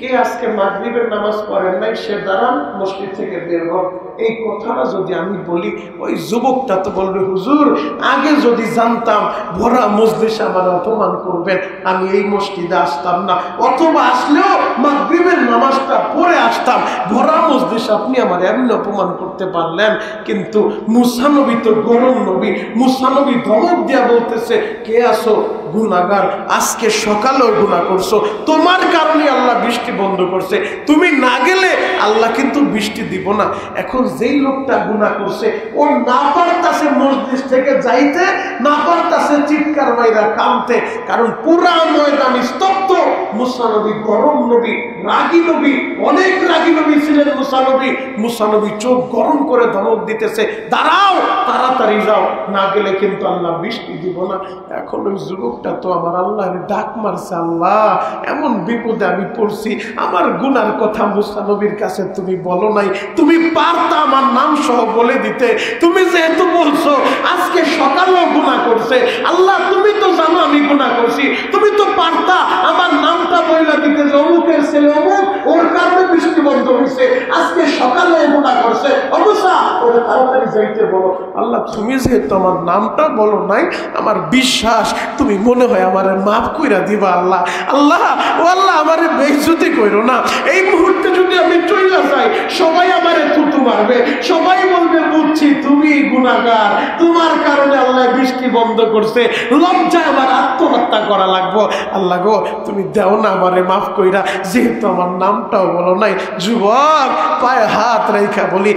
কে আজকে মাগরিবের নামাজ পড়েন নাই, সে দাঁড়ান মসজিদ থেকে বের হন, এই কথাটা যদি আমি বলি, ওই যুবকটা তো বলবে হুজুর আগে যদি জানতাম ভরা মজলিসে আমার অপমান করবেন, আমি এই মসজিদে আসতাম না, অথবা আসলেও মাগরিবের নামাজটা পড়ে আসতাম। ভরা মজলিসে আপনি আমার এমনি অপমান করতে পারলেন। কিন্তু মুসা নবী তো গরম নবী, মুসা নবী ধমক দিয়া বলতেছে, কে আসো গুনাহগার, আজকে সকালেও গুনাহ করছো, তোমার কারণে আল্লাহ বৃষ্টি বন্ধ করছে, তুমি না গেলে আল্লাহ কিন্তু বৃষ্টি দিব না। এখন যেই লোকটা গুনাহ করছে, ও না পারতাছে মসজিদ থেকে যাইতে, না পারতাছে চিৎকার মাইরা কাঁদতে, কারণ পুরা ময়দান স্তব্ধ। মুসা নবী গরম নবী, রাগী নবী, অনেক রাগী নবী ছিলেন মুসা নবী। মুসা নবী চোখ গরম করে ধমক দিতেছে, দাঁড়াও, তাড়াতাড়ি যাও, না গেলে কিন্তু আল্লাহ বৃষ্টি দিব না। এখন ওই যুবকটা তো আমার আল্লাহর ডাক মারছে, আল্লাহ এমন বিপদে আমি পড়ছি, আমার গুনার কথা মুসা নবীর কাছে তুমি বলো নাই, তুমি পারতা আমার নাম সহ বলে দিতে। তুমি যেহেতু বলছো আজকে সকালেও গুনাহ করছে, আল্লাহ তুমি তো জানো আমি গুনাহ করছি, তুমি তো পারতা আমার নামটা বলে দিতে যে অমুকের ছেলে অমুক, ওর কারণে বৃষ্টি বন্ধ হয়েছে, আজকে সকালেও গুনাহ করছে, অবশ্যই ওরা তাড়াতাড়ি যাইতে বলো। আল্লাহ তুমি যেহেতু আমার নামটা বলো নাই, আমার বিশ্বাস তুমি মনে হয় আমার মাফ কইরা দিবা। আল্লাহ আল্লাহ ও আল্লাহ আমারে বেইজ্জতি কইরো না। এই মুহূর্তে যদি আমি চইলা যাই, সবাই আমারে থুতু মারবে, সবাই বলবে বুঝছি তুমি গুনাহগার, তোমার কারণে আল্লাহ বৃষ্টি বন্ধ করছে, লজ্জায় আমার আত্মহত্যা করা লাগবো। আল্লাহ গো তুমি দেও না আমারে মাফ কইরা, যেহেতু আমার নামটাও বলো নাই। যুবক পায়ে হাত রেখা বলি,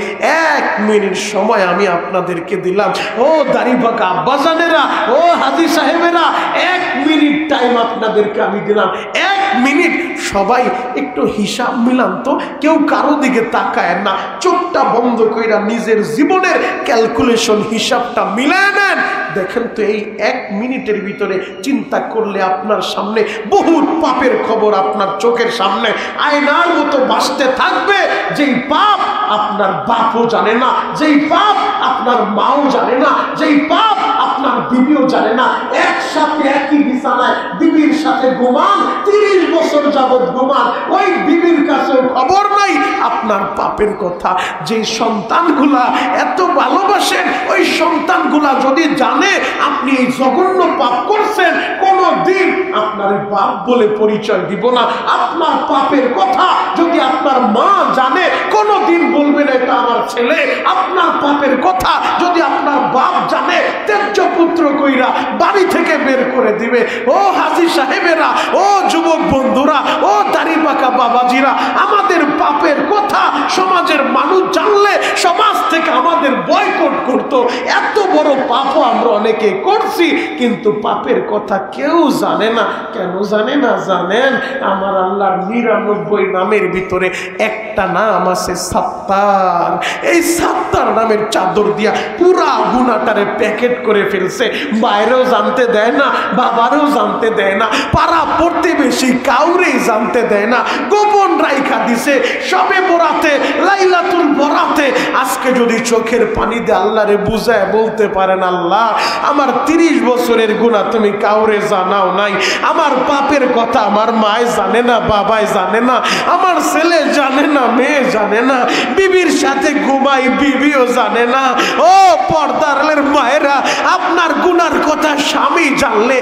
1 মিনিট সময় আমি আপনাদেরকে দিলাম। ও দাড়ি পাকা আব্বাজানেরা, ও হাজী সাহেবেরা, 1 মিনিট টাইম আপনাদেরকে আমি দিলাম। 1 মিনিট সবাই একটু হিসাব মিলান তো, কেউ কারো দিকে তাকায় না, চোখটা বন্ধ কইরা নিজের জীবনের ক্যালকুলেশন হিসাবটা মিলায় নেন। দেখেন তো এই 1 মিনিটের ভিতরে চিন্তা করলে আপনার সামনে বহুত পাপের খবর আপনার চোখের সামনে আয়নার মতো ভাসতে থাকবে। যেই পাপ আপনার বাপও জানে না, যেই পাপ আপনার মাও জানে না, যেই পাপ আপনার বিবিও জানে না, একসাথে একই বিছানায় বিবির সাথে ঘুমান, 30 বছর যাবত ঘুমান, ওই বিবির কাছেও খবর নাই আপনার পাপের কথা। যে সন্তানগুলা এত ভালোবাসেন, ওই সন্তানগুলা যদি জানে আপনি এই জঘন্য পাপ করছেন, কোনদিন আপনার বাপ বলে পরিচয় দিব না। আপনার পাপের কথা যদি আপনার মা জানে, কোনদিন বলবেন এটা আমার ছেলে। আপনার পাপের কথা যদি আপনার বাপ জানে, তেজ্য পুত্র কইরা বাড়ি থেকে বের করে দিবে। ও হাজী সাহেবেরা, ও যুবক বন্ধুরা, ও দাড়ি পাকা বাবাজিরা, আমাদের পাপের কথা সমাজের মানুষ জানলে সমাজ থেকে আমাদের বয়কট করতো। এত বড় পাপও আমরা অনেকে করছি, কিন্তু পাপের কথা কেউ জানে না। কেন জানে না জানেন? আমার আল্লাহর 99 নামের ভিতরে একটা নাম আছে সাত্তার। এই সাত্তার নামের চাদর দিয়া পুরা গুনাহটারে প্যাকেট করে ফেলছে। বাইরেও জানতে দেয় না, বাবারও জানতে দেয় না, পাড়া প্রতিবেশী কাউরেই জানতে দেয় না, গোপন রাইখা দিছে। সবে বরাতে, লাইলাতুল বরাতে আজকে যদি চোখের পানি দিয়ে আল্লাহরে বুঝায় বলতে পারেন, আল্লাহ আমার 30 বছরের গুনাহ তুমি কাউরে জানাও নাই, আমার পাপের কথা আমার মায় জানে না, বাবাই জানে না, আমার ছেলে জানে না, মেয়ে জানে না, বিবির সাথে ঘুমাই বিবিও জানে না। ও পর্দারের মায়েরা, আপনার গুনার কথা স্বামী জানলে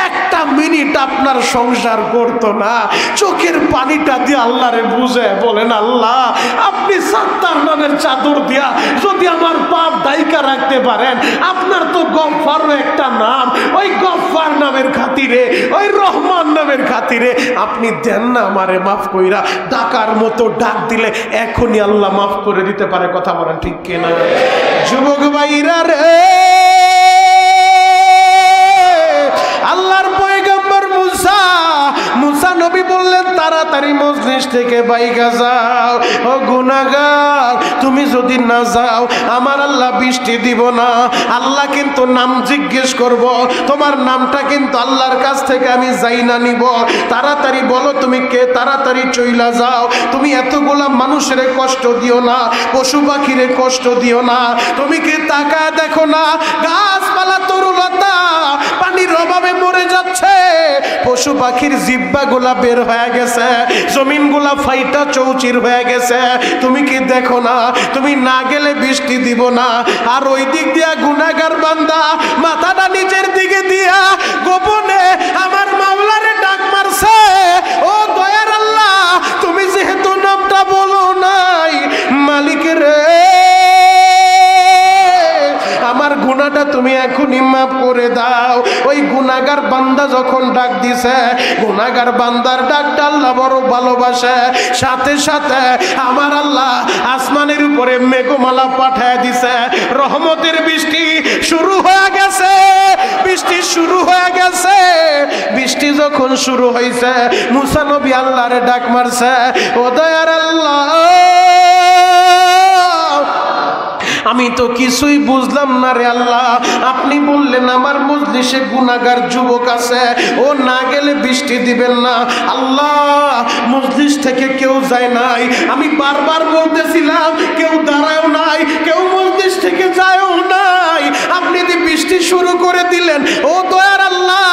1 মিনিট আপনার সংসার করতো না। চোখের পানিটা দিয়ে আল্লাহরে বুঝে বলেন, আল্লাহ আপনি সাত্তার নামের চাদর দিয়া যদি আমার পাপ দায়িকা রাখতে পারেন, আপনার তো গফফার একটা নাম, ওই গফফার নামের খাতিরে, ওই রহমান নামের খাতিরে খাতিরে আপনি দেন না আমারে মাফ কইরা। ডাকার মতো ডাক দিলে এখনই আল্লাহ মাফ করে দিতে পারে। কথা বলেন ঠিক কিনা? যুবক ভাইরা রে, আল্লাহর পয়গম্বর মুসা নবী বললেন তাড়াতাড়ি মজলিস থেকে বাইকা যাও। ও গুনাহগার, তুমি যদি না যাও আমার আল্লাহ বৃষ্টি দিব না। আল্লাহ কিন্তু নাম জিজ্ঞেস করব, তোমার নামটা কিন্তু আল্লাহর কাছ থেকে আমি যাই না নিব। তাড়াতাড়ি বলো তুমি কে, তাড়াতাড়ি চইলা যাও। তুমি এতগুলা মানুষের কষ্ট দিও না, পশু পাখিরে কষ্ট দিও না। তুমি কি তাকায় দেখো না গাছপালা তরুলতা পানির অভাবে মরে যাচ্ছে, পশু পাখির জিব্বা গুলা বের হয়ে গেছে, জমিন গুলা ফাইটা চৌচির হয়ে গেছে। তুমি কি দেখো না? তুমি না গেলে বৃষ্টি দিব না। আর ওই দিক দিয়া গুনাহগার বান্দা মাথাটা নিচের দিকে দিয়া গোপনে আমার মাওলারে ডাক মারছে, ও দয়ার আল্লাহ, তুমি যেহেতু নামটা বলো নাই, মালিকের আমার গুনাহটা তুমি এখনই মাফ করে দাও। ওই গুনাহগার বান্দা যখন ডাক দিছে, গুনাহগার বান্দার ডাকটা আল্লাহ বড় ভালোবাসে। সাথে সাথে আমার আল্লাহ আসমানের উপরে মেঘমালা পাঠায় দিছে, রহমতের বৃষ্টি শুরু হয়ে গেছে। বৃষ্টি শুরু হয়ে গেছে। বৃষ্টি যখন শুরু হয়েছে, মুসা নবী আল্লাহরে ডাক মারছে, ও দয়ার আল্লাহ, আমি তো কিছুই বুঝলাম না রে আল্লাহ। আপনি বললেন আমার মজলিসে গুনাহগার যুবক আছে, ও না গেলে বৃষ্টি দিবেন না। আল্লাহ, মজলিস থেকে কেউ যায় নাই, আমি বারবার বলতেছিলাম, কেউ দাঁড়ায়ও নাই, কেউ মজলিস থেকে যায়ও নাই। আপনি যে বৃষ্টি শুরু করে দিলেন, ও দয়ার আল্লাহ,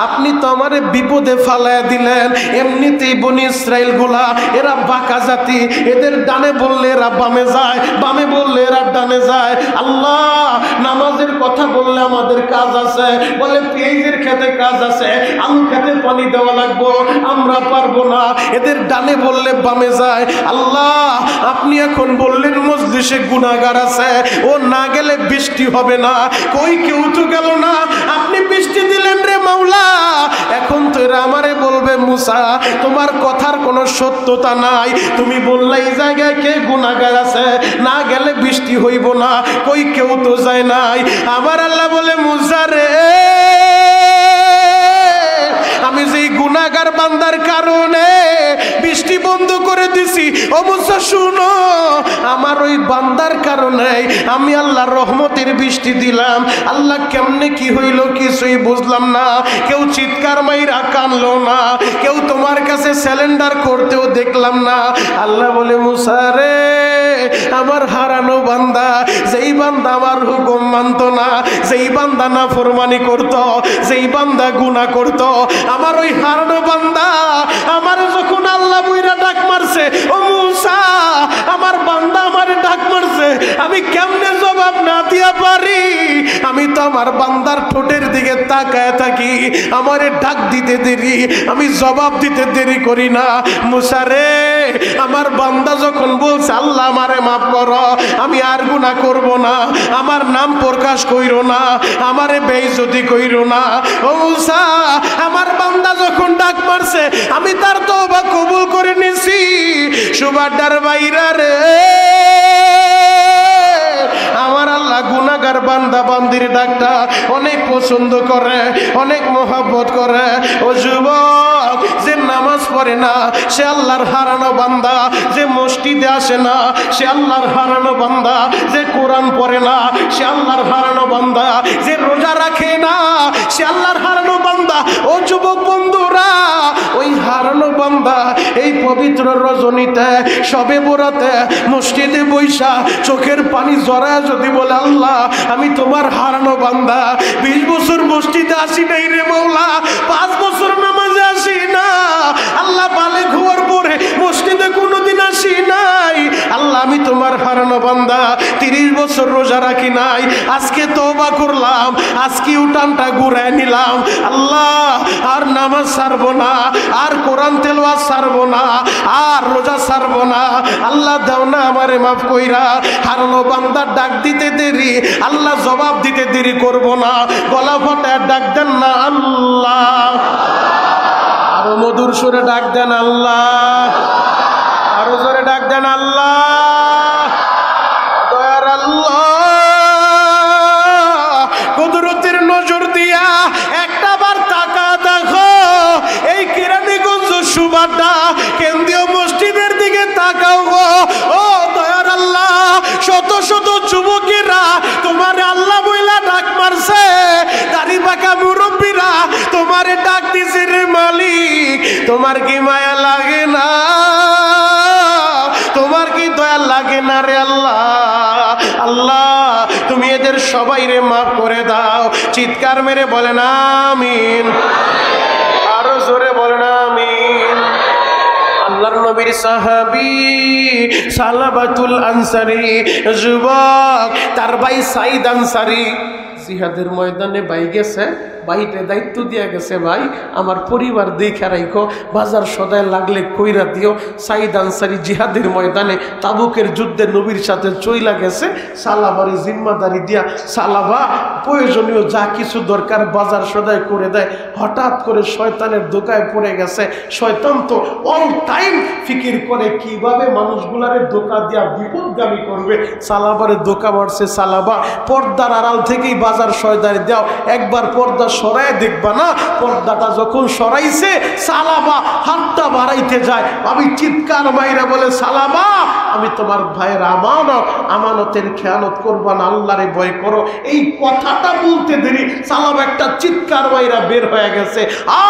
আপনি তো আমারে বিপদে ফালায়া দিলেন। এমনিতেই বনি ইসরাইল গুলা এরা বাঁকা জাতি, এদের ডানে বললে এরা বামে যায়, বামে বললে এরা ডানে যায়। আল্লাহ, নামাজের কথা বললে আমাদের কাজ আছে, বলে পেঁয়াজের খেতে কাজ আছে, আলু খেতে পানি দেওয়া লাগবো, আমরা পারবো না। এদের ডানে বললে বামে যায়। আল্লাহ, আপনি এখন বললেন মজলিসে গুনাহগার আছে, ও না গেলে বৃষ্টি হবে না। কই কেউ তো গেল না, আপনি বৃষ্টি দিলেন রে মাওলা। এখন তো এরা আমারে বলবে, মুসা, তোমার কথার কোনো সত্যতা নাই। তুমি বললে এই জায়গায় কে গুনাহগার আছে, না গেলে বৃষ্টি হইব না। কই কেউ তো যায় নাই। আমার আল্লাহ বলে, মুসা রে, আমি যেই গুনাহগার বান্দার কারণে বৃষ্টি বন্ধ করে দিছি, ও মুসা শুনো, আমার ওই বান্দার কারণে আমি আল্লাহর রহমতের বৃষ্টি দিলাম। আল্লাহ কেমনে কি হইল কিছুই বুঝলাম না। কেউ চিৎকার মাইরা কানলো না, কেউ তোমার কাছে স্যালেন্ডার করতেও দেখলাম না। আল্লাহ বলে, মুসা রে, আমার হারানো বান্দা, যেই বান্দা আমার হুকুম মানত না, যেই বান্দা নাফরমানি করত, যেই বান্দা গুনাহ করত, আমার ওই হারানো বান্দা আমার যখন আল্লাহ বইরা ডাক মারছে, ও মুসা, আমার বান্দা আমার ডাক মারছে, আমি কেমনে জবাব না দিয়া পারি? আমি তো আমার বান্দার ঠোঁটের দিকে তাকায় থাকি, আমারে ডাক দিতে দেরি, আমি জবাব দিতে দেরি করি না। মুসা রে, আমার বান্দা যখন বলছে আল্লাহ আমারে মাফ করো, আমি আর গুনাহ করব না, আমার নাম প্রকাশ কইরো না, আমারে বেইজ্জতি কইরো না। ও মুসা, আমার বান্দা যখন ডাক মারছে, আমি তার তওবা কবুল করে নিছি। সুবাদার বাইরা রে, আমার আল্লাহ গুনাহগার বান্দা বান্দির ডাকটা অনেক পছন্দ করে, অনেক মহব্বত করে। ও যুবক, যে নামাজ পড়ে না সে আল্লাহর হারানো বান্দা, যে মসজিদে আসে না সে আল্লাহর হারানো বান্দা, যে কোরআন পড়ে না সে আল্লাহর হারানো বান্দা, যে রোজা রাখে না সে আল্লাহর হারানো বান্দা। ও যুবক বন্ধুরা, ওই হারানো বান্দা এই পবিত্র রজনীতে, সবে বরাতে মসজিদে বৈশা চোখের পানি জড়ায় যদি বলে, আল্লাহ আমি তোমার হারানো বান্দা, 20 বছর মসজিদে আসি নাই রে মাওলা, 5 বছর নামাজে আসি না, আল্লাহ বালেগ হওয়ার পরে মসজিদে কোনোদিন আসি নাই, আল্লাহ আমি তোমার হারানো বান্দা, 30 বছর রোজা রাখি নাই, আজকে তওবা করলাম, আজকে উঠানটা ঘুরায় নিলাম, আল্লাহ আর নামাজ ছাড়বো না, আর কোরআন তেলাওয়াত ছাড়বো না, আর রোজা ছাড়বো না, আল্লাহ দাও না আমারে মাফ কইরা। হারানো বান্দার ডাক দিতে দেরি, আল্লাহ জবাব দিতে দেরি করবো না, গলা ফাটায় ডাক দেন না আল্লাহ। আরো মধুর সুরে ডাক দেন আল্লাহ, আরো জোরে ডাক দেন আল্লাহ। দয়ার আল্লাহ কুদরতের নজর দিয়া একটা বার তাকা দেখো এই কেরানীগঞ্জ সুবাড্ডা কেন্দ্রীয় মসজিদের দিকে তাকাও গো। ও দয়ার আল্লাহ, শত শত যুবকেরা তোমার আল্লাহ বইলা ডাক মারছে, দাড়ি পাকা মুরব্বীরা তোমারে ডাক দিছে রে মালিক। তোমার কি মায়া লাগে না? তোমার কি দয়া লাগে না রে আল্লাহ? আল্লাহ তুমি এদের সবাই রে মাফ করে দাও। চিৎকার মেরে বলেন আমিন, আরো জোরে বলেন আমিন। আল্লাহর নবীর সাহাবী সালাবাতুল আনসারী যুবক, তার ভাই সাইদ আনসারী জিহাদের ময়দানে ভাই গেছে, ভাইতে দায়িত্ব দিয়া গেছে, ভাই আমার পরিবার দেখে রাখো, বাজার সদায় লাগলে কইরা দিও। সাইদ আনসারী জিহাদের ময়দানে তাবুকের যুদ্ধে নবীর সাথে চইলা গেছে, সালাবারে জিম্মাদারি দিয়া সালাবা প্রয়োজনীয় যা কিছু দরকার বাজার সদায় করে দেয়। হঠাৎ করে শয়তানের ধোকায় পড়ে গেছে। শয়তান তো অল টাইম ফিকির করে কিভাবে মানুষগুলারে ধোকা দিয়া বিপদগামী করবে। সালাবারে ধোকা মারছে, সালাবা পর্দার আড়াল থেকেই বাজার সদায় দাও, একবার পর্দা সরাই দেখবা না। পর্দাটা যখন সরাইছে সালাবা হাতটা বাড়াইতে যায়, আমি চিৎকার মাইরা বলে সালাবা আমি তোমার ভাইয়ের আমানত, আমানতের খেয়ানত করবা না, আল্লাহরে ভয় করো। এই কথাটা বলতে দেরি সালাবা একটা চিৎকার মাইরা বের হয়ে গেছে,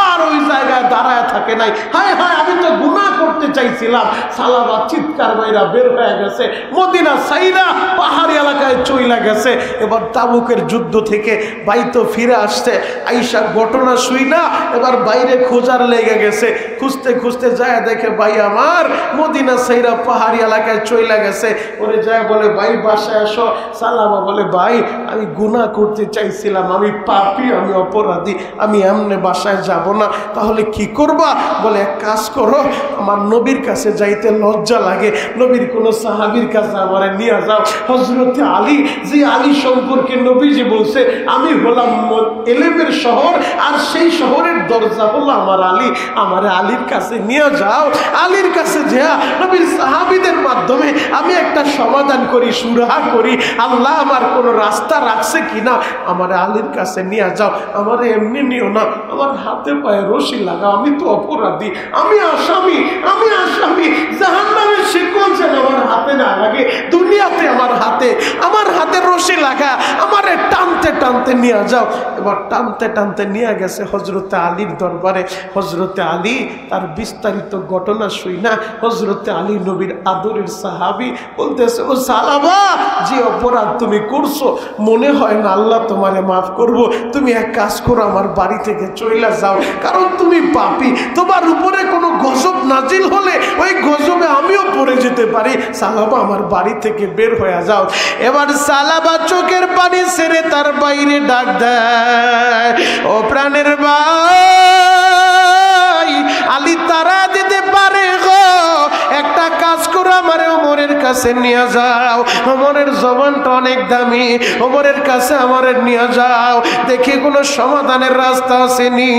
আর ওই জায়গায় দাঁড়ায় থাকে নাই। হায় হায় আমি তো গুনাহ করতে চাইছিলাম। সালাবা চিৎকার মাইরা বের হয়ে গেছে, মদিনা সাইরা পাহাড়ি এলাকায় চইলা গেছে। এবার তাবুকের যুদ্ধ থেকে বাইতো ফিরে আসছে, আইসা ঘটনা শুই না এবার বাইরে খোঁজার লেগে গেছে। খুঁজতে খুঁজতে যায় দেখে ভাই আমার মদিনা সাইরা পাহাড়ি এলাকায় চইলা গেছে। ওরে যায় বলে ভাই বাসায় আসো। সালামা বলে ভাই আমি গুনাহ করতে চাইছিলাম, আমি পাপী, আমি অপরাধী, আমি এমনি বাসায় যাব না। তাহলে কি করবা? বলে এক কাজ করো, আমার নবীর কাছে যাইতে লজ্জা লাগে, নবীর কোনো সাহাবীর কাছে আমারে নিয়ে যাও। হযরতে আলী, যে আলী সম্পর্কে নবীজি বলছে আমি হলাম এলেমের শহর, আর সেই শহরের দরজা হলো আমার আলী, আমার আলীর কাছে নিয়ে যাও। আলীর কাছে যা নবীর সাহাবীদের মাধ্যমে আমি একটা সমাধান করি, সুরাহা করি, আল্লাহ আমার কোনো রাস্তা রাখছে কিনা আমার আলীর কাছে নিয়ে যাও। আমার এমনি নিও না, আমার হাতে পায়ে রশি লাগাও, আমি তো অপরাধী, আমি আসামি, আমি আসামি। জাহান্নামের শিকল যেন আমার হাতে না লাগে, দুনিয়াতে আমার হাতে রশি লাগা, আমারে টানতে টানতে নিয়ে যাও। এবার টানতে টানতে নিয়ে গেছে হযরতে আলীর দরবারে। হযরতে আলী তার বিস্তারিত ঘটনা শুই না, হযরতে আলী নবীর আদরের সাহাবী বলতেছে ও সালাবা, যে অপরাধ তুমি করছো মনে হয় না আল্লাহ তোমারে মাফ করব, তুমি এক কাজ করো আমার বাড়ি থেকে চইলা যাও, কারণ তুমি পাপী, তোমার উপরে কোনো গজব নাজিল হলে ওই গজবে আমিও পড়ে যেতে পারি। সালাবা আমার বাড়ি থেকে বের হয়ে যাও। এবার সালাবা চোখের পানি ছেড়ে তার বাইরে ডাক দেয়, ও প্রাণের ভাই আলী তারা দিতে পারে গো, একটা কাজ করো আমার ওমরের কাছে নিয়ে যাও, ওমরের জবানটা অনেক দামি, ওমরের কাছে আমারে নিয়ে যাও, দেখি কোনো সমাধানের রাস্তা আসেনি।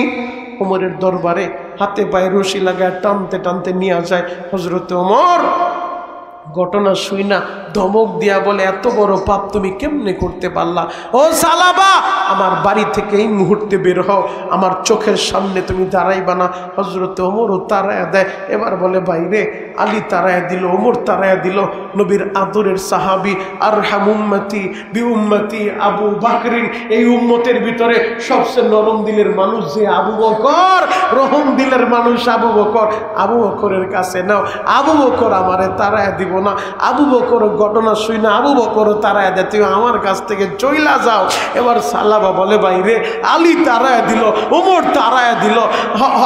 ওমরের দরবারে হাতে পায়ে রশি লাগায় টানতে টানতে নিয়ে যায়। হযরত ওমর ঘটনা শুই না ধমক দিয়া বলে এত বড় পাপ তুমি কেমনে করতে পারলা? ও সালাবা আমার বাড়ি থেকে এই মুহূর্তে বের হও, আমার চোখের সামনে তুমি দাঁড়াইবা না। হযরত ওমরও তাড়ায়া দেয়। এবার বলে বাইরে আলী তাড়ায়া দিল, ওমর তাড়ায়া দিল। নবীর আদরের সাহাবী আরহাম উম্মতি বি উম্মতি আবু বকরিন, এই উম্মতের ভিতরে সবচেয়ে নরম দিলের মানুষ যে আবু বকর, রহম দিলের মানুষ আবু বকর। আবু বকরের কাছে নাও, আবু বকর আমারে তাড়ায়া দিব না। আবু বকর ঘটনা শুই না, আবু বকর তাড়ায় দেয়, তুমি আমার কাছ থেকে চইলা যাও। এবার সালাবা বলে বাইরে আলী তাড়ায় দিল, ওমর তাড়ায় দিল,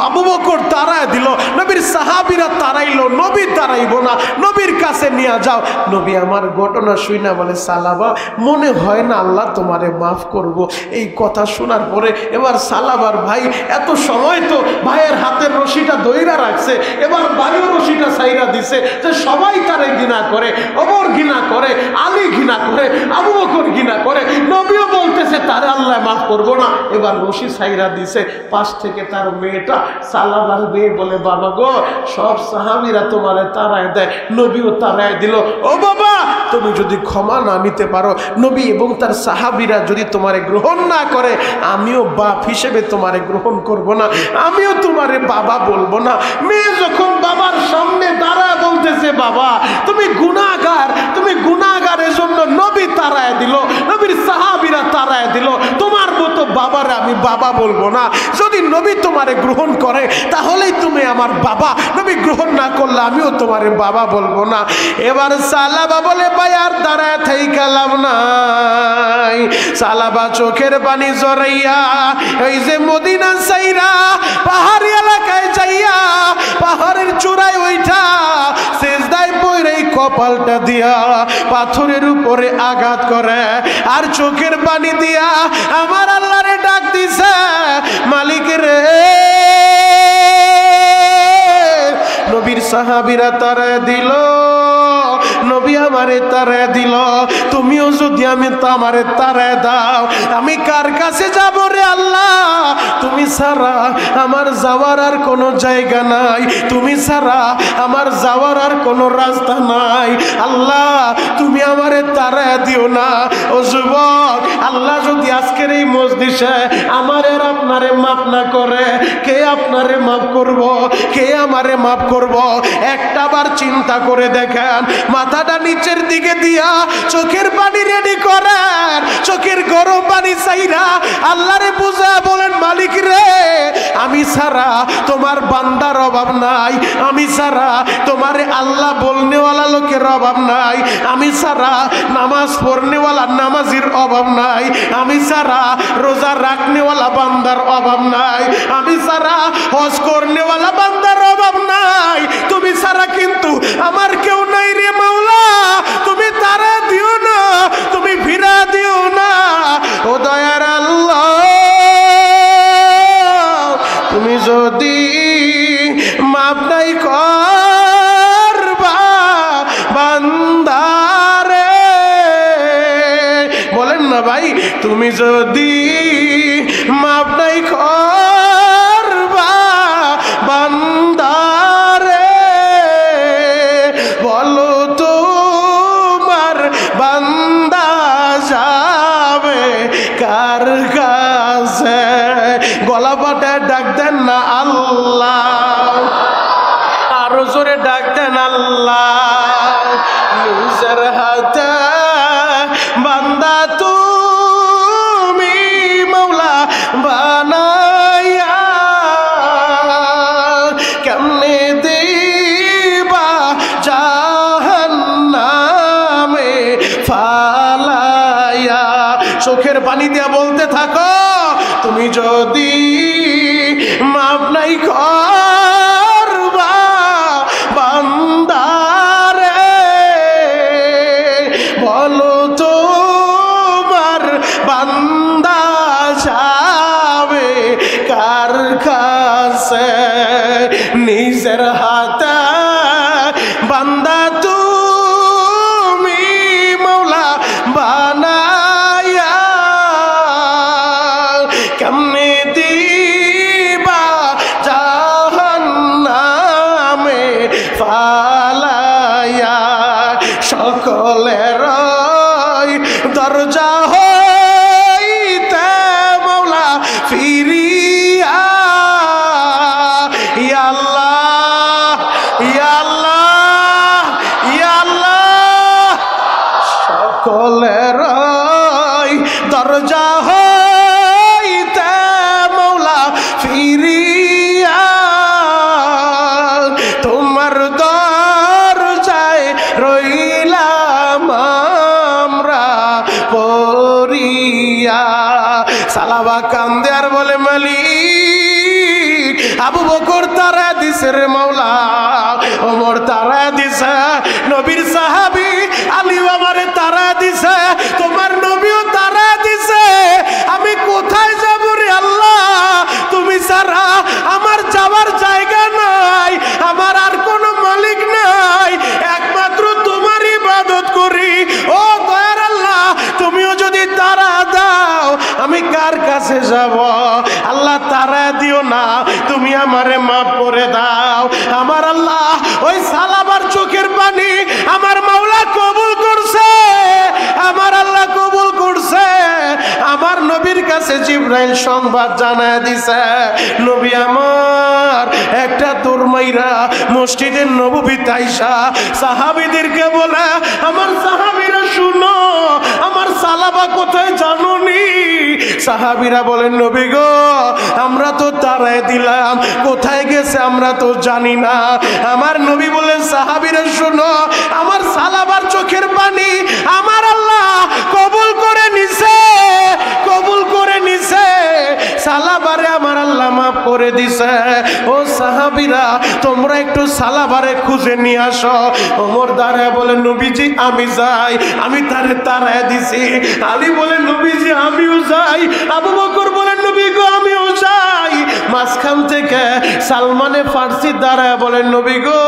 আবু বকর তাড়ায় দিল। নবীর সাহাবীরা তাড়াইলো, নবী তাড়াইবো না, নবীর কাছে নিয়ে যাও। নবী আমার ঘটনা শুইনা বলে সালাবা মনে হয় না আল্লাহ তোমারে মাফ করব। এই কথা শোনার পরে এবার সালাবার ভাই এত সময় তো ভাইয়ের হাতের রশিটা ধইরা রাখছে, এবার ভাইও রশিটা ছাইরা দিছে যে সবাই তারে ঘৃণা করে, ওমর ঘৃণা করে, আলী ঘৃণা করে, আবু বকর ঘৃণা করে, নবীও বলতেছে তারে আল্লাহ মাফ করবো না। এবার রশি ছাইরা দিছে। পাশ থেকে তার মেয়েটা সালাবার মেয়ে বলে বাবা গো সব সাহাবীরা তোমারে তাড়ায় দেয়, নবীও তাড়ায় দিল। ও বাবা তুমি যদি ক্ষমা না নিতে পারো, নবী এবং তার সাহাবীরা যদি তোমারে গ্রহণ না করে, আমিও বাপ হিসেবে তোমারে গ্রহণ করব না, আমিও তোমারে বাবা বলবো না। মেয়ে যখন বাবার সামনে দাঁড়ায় বলতেছে বাবা তুমি গুনাহগার, তুমি গুনাহগারের জন্য নবী তাড়ায় দিল, নবীর সাহাবীরা তাড়ায় দিল, তোমার মতো বাবারে আমি বাবা বলবো না। যদি নবী তোমারে গ্রহণ করে তাহলেই তুমি আমার বাবা, নবী গ্রহণ না করলে আমিও তোমারে বাবা বলবো না। এবার সালাবা বলে ভাই আর দাঁড়ায় থাইকা লাভ নাই। সালাবা চোখের পানি জড়াইয়া এই যে মদিনা সাইরা পাহাড়ি এলাকায় যাইয়া পাহাড়ের চূড়ায় ওইটা সেজদায় পড়ে কপালটা দিয়া পাথরের উপরে আঘাত করে আর চোখের পানি দিয়া আমার আল্লাহরে ডাক দিছে, মালিক রে। নবীর সাহাবীরা তাড়ায় দিল, নবী আমারে তাড়ায় দিল, তুমিও যদি আমি আমারে তাড়ায় দাও আমি কার কাছে যাব রে আল্লাহ? তুমি ছাড়া আমার যাওয়ার আর কোনো জায়গা নাই, তুমি ছাড়া আমার যাওয়ার আর কোনো রাস্তা নাই। আল্লাহ তুমি আমারে তাড়ায় দিও না। ও যুবক, আল্লাহ যদি আজকের এই মজলিসে আমার আর আপনারে মাফ না করে, কে আপনারে মাফ করব, কে আমারে মাফ করব? একটা বার চিন্তা করে দেখেন। মাথাটা নিচের দিকে দিয়া চোখের পানি রেডি করেন, চোখের গরম পানি চাইরা আল্লাহরে বুঝা বলেন মালিক রে আমি ছাড়া তোমার বান্দার অভাব নাই, আমি ছাড়া তোমারে আল্লাহ বলনেওয়ালা লোকের অভাব নাই, আমি ছাড়া নামাজ পড়নেওয়ালা নামাজির অভাব নাই, আমি ছাড়া রোজা রাখনেওয়ালা বান্দার অভাব নাই, আমি ছাড়া হজ করনেওয়ালা বান্দার অভাব নাই, তুমি ছাড়া কিন্তু আমার কেউ নাই রে মাওলা। তুমি তারা দিও না, তুমি ফিরা দিও না। ও দয়ার আল্লাহ তুমি যদি মাফ নাই করবা বান্দারে, বলেন না ভাই, তুমি যদি মাফ নাই করবা বান্দারে, বলো তোমার বান্দা যাবে কার কাছে? গলা পাটে ডাক দেন না আল্লাহ, আরো জোরে ডাক দেন আল্লাহ। নিজের হাতে বান্দা তুমি মাওলা বানাইয়া কেমনে দিবা জাহান্নামে ফালাইয়া। চোখের পানি দিয়া বলতে থাকো তুমি যদি মাফ নাই করবা বান্দারে, বলো তোমার বান্দা যাবে কার কাছে? নিজের হাতে বান্দা তুমি মাওলা বানাইয়া কেমনে দিবা জাহান্নামে ফালাইয়া। সকলের দরজা হইতে মাওলা ফিরিয়া ইয়া আল্লাহ আবু বকর তারা দিছে রে মাওলা, ওমর তারা দিছে, নবীর সাহাবী আলীও আমারে তারা দিছে, তোমার নবীও তারা দিছে। আমি কোথায় যাব রে আল্লাহ? তুমি ছাড়া আমার যাওয়ার জায়গা নাই, আমার আর কোনো মালিক নাই, একমাত্র তোমার ইবাদত করি। ও দয়ার আল্লাহ, তুমিও যদি তারা দাও আমি কার কাছে যাব? আল্লাহ তারা দিও না, তুমি আমারে মাফ করে দাও। আমার আল্লাহ ওই সালাবার চোখের পানি আমার মাওলা কবুল করছে, আমার আল্লাহ কবুল করছে। আমার নবীর কাছে জিবরাইল সংবাদ জানায় দিছে, নবী আমার একটা তোর মাইরা মসজিদের নববীতে আইসা সাহাবীদেরকে বলে, আমার সাহাবীরা শুনো, আমার সালাবা কোথায় জানোনি? সাহাবীরা বলেন, নবী গো আমরা তো তারায় দিলাম, কোথায় গেছে আমরা তো জানি না। আমার নবী বলেন, সাহাবীরা শুনো, আমার সালাবার চোখের পানি আমার আল্লাহ কবুল করে নিছে, কবুল করে নিছে, সালাবারে আমার আল্লাহ মাফ করে দিছে। ও সাহাবীরা তোমরা একটু সালাবারে খুঁজে নিয়ে আসো। ওমর দাঁড়ায় বলে, নবীজি আমি যাই, আমি তারে তারায় দিছি। আলী বলে, নবীজি আমিও যাই। আবু বকর বলেন, নবী গো আমিও যাই। মাঝখান থেকে সালমানে ফার্সি দাঁড়ায় বলেন, নবী গো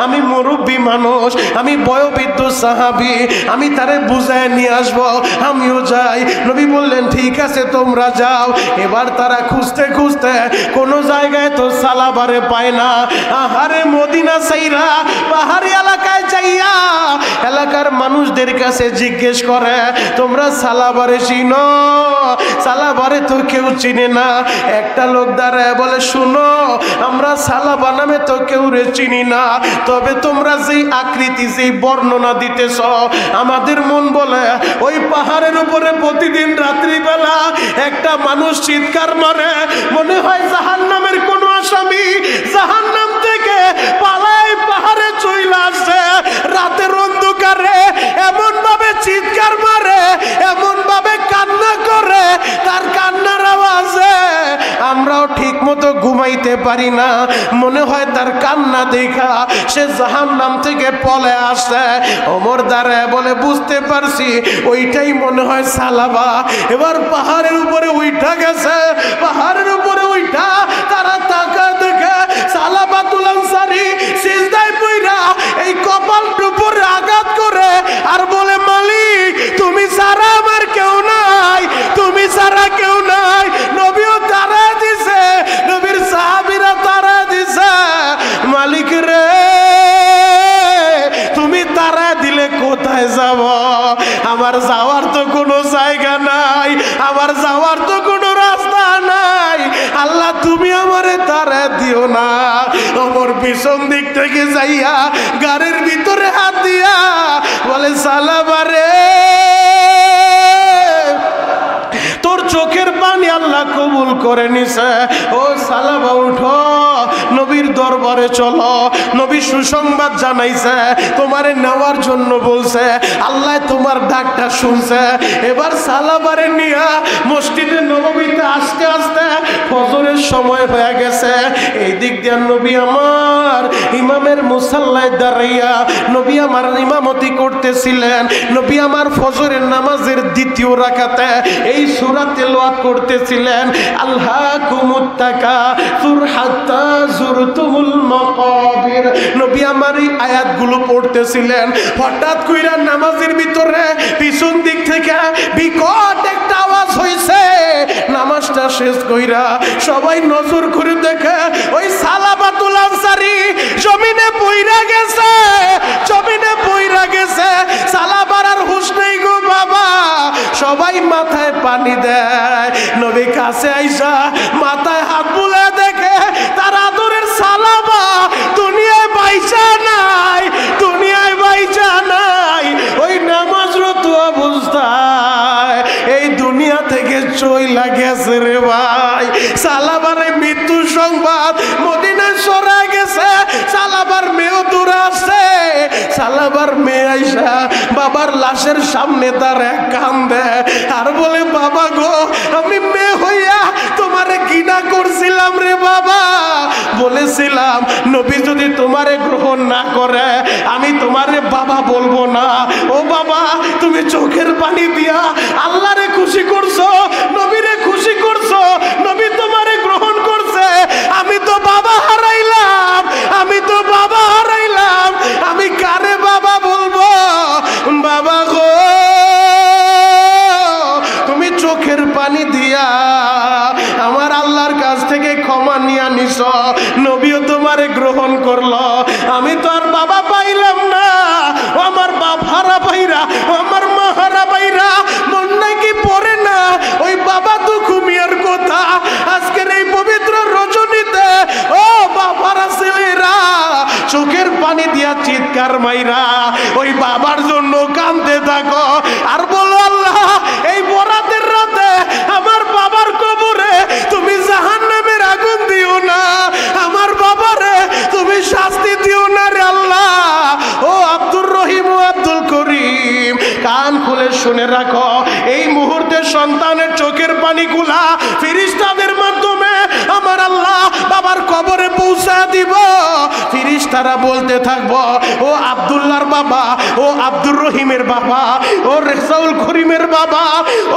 আমি মুরব্বী মানুষ, আমি বয়োবৃদ্ধ সাহাবী, আমি তারে বুঝায় নিয়ে আসবো, আমিও যাই। নবী বললেন, ঠিক আছে তোমরা যাও। এবার তারা খুঁজতে খুঁজতে কোনো জায়গায় তো সালাবারে পায় না। আহারে মদিনা সাইরা পাহাড়ি এলাকায় যাইয়া এলাকার মানুষদের কাছে জিজ্ঞেস করে, তোমরা সালাবারে চিনো? সালাবারে তো কেউ চিনে না। একটা লোক দাঁড়ায় বলে, শুনো আমরা সালাবা নামে তো কেউ রে চিনি না, তবে তোমরা যেই আকৃতি যেই বর্ণনা দিতেছ আমাদের মন বলে ওই পাহাড়ের উপরে প্রতিদিন রাত্রিবেলা একটা মানুষ চিৎকার মারে, মনে হয় জাহান্নামের কোনো আসামি জাহান্নাম থেকে পালায় পাহাড়ে চলে আসে রাতের অন্ধকারে, এমন ভাবে চিৎকার মারে, এমন ভাবে কান্না করে, তার কান্নার আওয়াজে আমরাও ঠিক মতো ঘুমাইতে পারি না, মনে হয় তার কান্না দেখা সে জাহান্নাম থেকে পলে আসে। ওমর দাঁড়ায় বলে, বুঝতে পারছি ওইটাই মনে হয় সালাবা। এবার পাহাড়ের উপরে উঠা গেছে, পাহাড়ের উপরে উঠা তারা তাকা দেখে সালাবাতুল আনসারী সিজদায় পইরা এই কপালটার উপরে আঘাত করে আর বলে, মালিক তুমি ছাড়া আমার কেউ নাই, তুমি ছাড়া কেউ নাই। নবীও তারা দিছে, নবীর সাহাবীরা তারা দিছে। মালিক রে তুমি তারা দিলে কোথায় যাব? আমার যাওয়ার তো কোনো জায়গা নাই, আমার যাওয়ার তো কোনো রাস্তা নাই। আল্লাহ তুমি আমারে তারা দিও না। ওমর পিছন দিক থেকে যাইয়া গাড়ির ভিতরে হাত দিয়া বলে, সালাবারে তোর চোখের পানি আল্লাহ কবুল করে নিছে। ও সালাবা উঠো, নবীর দরবারে চলো, নবী সুসংবাদ জানাইছে, তোমারে নেওয়ার জন্য বলছে, আল্লাহ তোমার ডাকটা শুনছে। এবার সালাবারে নিয়া মসজিদে নববীতে আস্তে আস্তে ফজরের সময় হয়ে গেছে। এই দিক দিয়ে নবী আমার ইমামের মুসাল্লায় দাঁড়াইয়া নবী আমার ইমামতি করতেছিলেন। নবী আমার ফজরের নামাজের দ্বিতীয় রাকাতে এই সূরা তেলাওয়াত করতেছিলেন, আলহাকুমুত তাকাসুর হাত্তা যুরতুমুল মাকাবির। নবী আমার এই আয়াতগুলো পড়তেছিলেন। হঠাৎ কইরা নামাজের ভিতরে পিছন দিক থেকে বিকট একটা আওয়াজ হইছে। নামাজটা শেষ কইরা সবাই নজর করে দেখে ওই সালাবাতুল আনসারী জমিনে পইরা গেছে, জমিনে পইরা গেছে। সালাবার আর হুঁশ নেই গো বাবা। সবাই মাথায় পানি দেয়। নবী কাছে আইসা মাথায় হাত বুলে দেখে তার আদরের সালাবা দুনিয়ায় বাইচা নাই, দুনিয়ায় বাইচা নাই। ওই নামাজরত অবস্থায় এই দুনিয়া থেকে চইলা গেছে রে ভাই। সালাবারে মৃত্যু সংবাদ মদিনায় ছড়ায় গেছে। সালাবার মেয়েও দূরে আসছে। সালাবার মেয়ে আইসা বাবার লাশের সামনে দাঁড়ায় কান্দে আর বলে, বাবা গো আমি মেয়ে হইয়া তোমারে কি না করছিলাম রে বাবা, বলেছিলাম নবী যদি তোমারে গ্রহণ না করে আমি তোমারে বাবা বলবো না। ও বাবা, তুমি চোখের পানি দিয়া আল্লাহরে খুশি করছো, নবীরে খুশি করছো, নবী তোমারে গ্রহণ করছে। আমি তো বাবা হারাইলাম, আমি তো বাবা হারাইলাম, আমি কারে বাবা বলবো? বাবা গো, তুমি চোখের পানি দিয়া আমার আল্লাহর কাছ থেকে ক্ষমা নিয়ে নিছ, নবীও তোমারে গ্রহণ করলো, আমি তো আর বাবা পাইলাম না। আমার বাপ হারা ভাইরা, আমার মা হারা ভাইরা মন নাকি পড়ে না ওই বাবা দুঃখু মিয়ার কথা। আজকের এই পবিত্র রজনীতে ও বাবারা ছেলেরা চোখের পানি দিয়া চিৎকার মাইরা ওই বাবার জন্য কাঁদতে থাকো আর বলো, আল্লাহ এই বরাতের রাতে আমার বাবার কবরে তুমি জাহান্নামের আগুন দিও না, আমার বাবারে তুমি শাস্তি দিও না রে আল্লাহ। ও আব্দুর রহিম ও আব্দুল করিম, কান খুলে শুনে রাখো, এই মুহূর্তে সন্তানের চোখের পানিগুলা ফেরেশতাদের মাধ্যমে আমার আল্লাহ বাবার কবরে পৌঁছা দিব। ফেরেশতারা বলতে থাকবো, ও আব্দুল্লাহর বাবা, ও আব্দুর রহিমের বাবা, ও রেজাউল করিমের বাবা,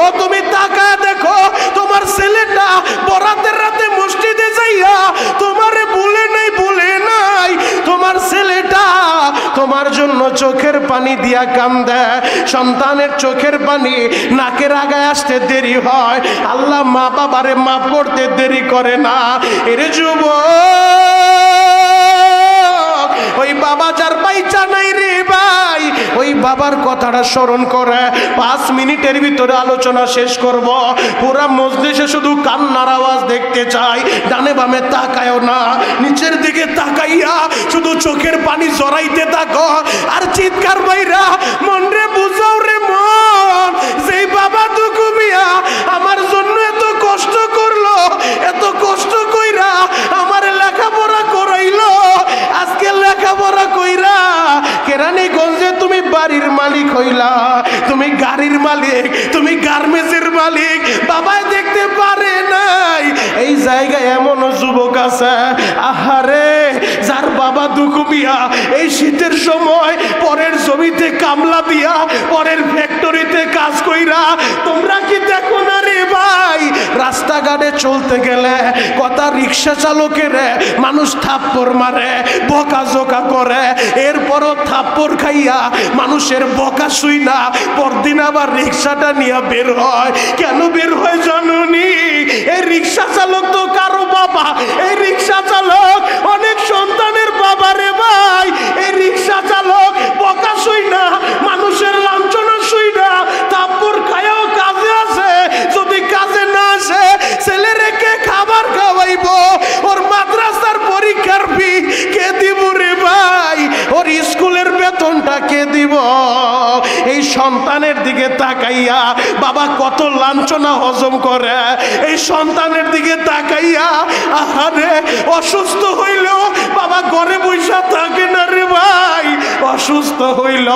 ও তুমি তাকায় দেখো তোমার ছেলেটা বরাতের রাতে মসজিদে যাইয়া তোমারে বলে নাই, বলে নাই, তোমার ছেলেটা তোমার জন্য চোখের পানি দিয়া কান্দে। সন্তানের চোখের পানি নাকের আগায় আসতে দেরি হয়, আল্লাহ মা বাবারে মাফ করতে দেরি করে না। এর যুবক, ওই বাবা যার বাইচা নাই রে ভাই, ওই বাবার কথাটা স্মরণ করে 5 মিনিটের ভিতরে আলোচনা শেষ করব। পুরা মজলিসে শুধু কান্নার আওয়াজ দেখতে চাই, ডানে বামে তাকায়ও না, নিচের দিকে তাকাইয়া শুধু চোখের পানি জড়াইতে থাকো আর চিৎকার বাইরা মন রে বুঝাও রে মন, যেই বাবা দুঃখু মিয়া আমার জন্য এত কষ্ট করলো, এত কষ্ট কইরা আমার লেখাপড়া করাইলো, আজকে লেখাপড়া কইরা কেরানীগঞ্জে তুমি বাড়ির মালিক হইলা, তুমি গাড়ির মালিক, তুমি গার্মেন্টসের মালিক, বাবাই দেখতে পারে নাই। এই জায়গায় এমন যুবক আছে আহারে যার বাবা দুঃখু মিয়া এই শীতের সময় পরের জমিতে কামলা দিয়া পরের ফ্যাক্টরিতে কাজ কইরা, তোমরা কি দেখো না রে ভাই, রাস্তাঘাটে চলতে গেলে কথা রিক্সা চালকের মানুষ থাপ্পড় মারে, বকাঝকা করে, এরপরও থাপ্পড় খাইয়া মানুষের বকা শুই না পরদিন আবার রিক্সাটা নিয়ে বের হয়। কেন বের হয় জানুনি? এই রিক্সা চালক তো কারো বাবা, এই রিক্সা চালক অনেক সন্তানের বাবা রে ভাই। এই রিক্সা চালক বকা শুই না, মানুষের লাঞ্ছনা শুই না, থাপ্পড় খায়াও কাজে আছে, যদি কাজে না আসে ছেলে রেখে খাবার খাওয়াইবো, ওর মাদ্রাসার পরীক্ষার ফি কে দিব রে ভাই, ওর স্কুলের বেতনটা কে দিব? এই সন্তানের দিকে তাকাইয়া বাবা কত লাঞ্ছনা হজম করে, এই সন্তানের দিকে তাকাইয়া আহারে অসুস্থ হইল বাবা ঘরে বৈশা থাকে না রে ভাই, অসুস্থ হইল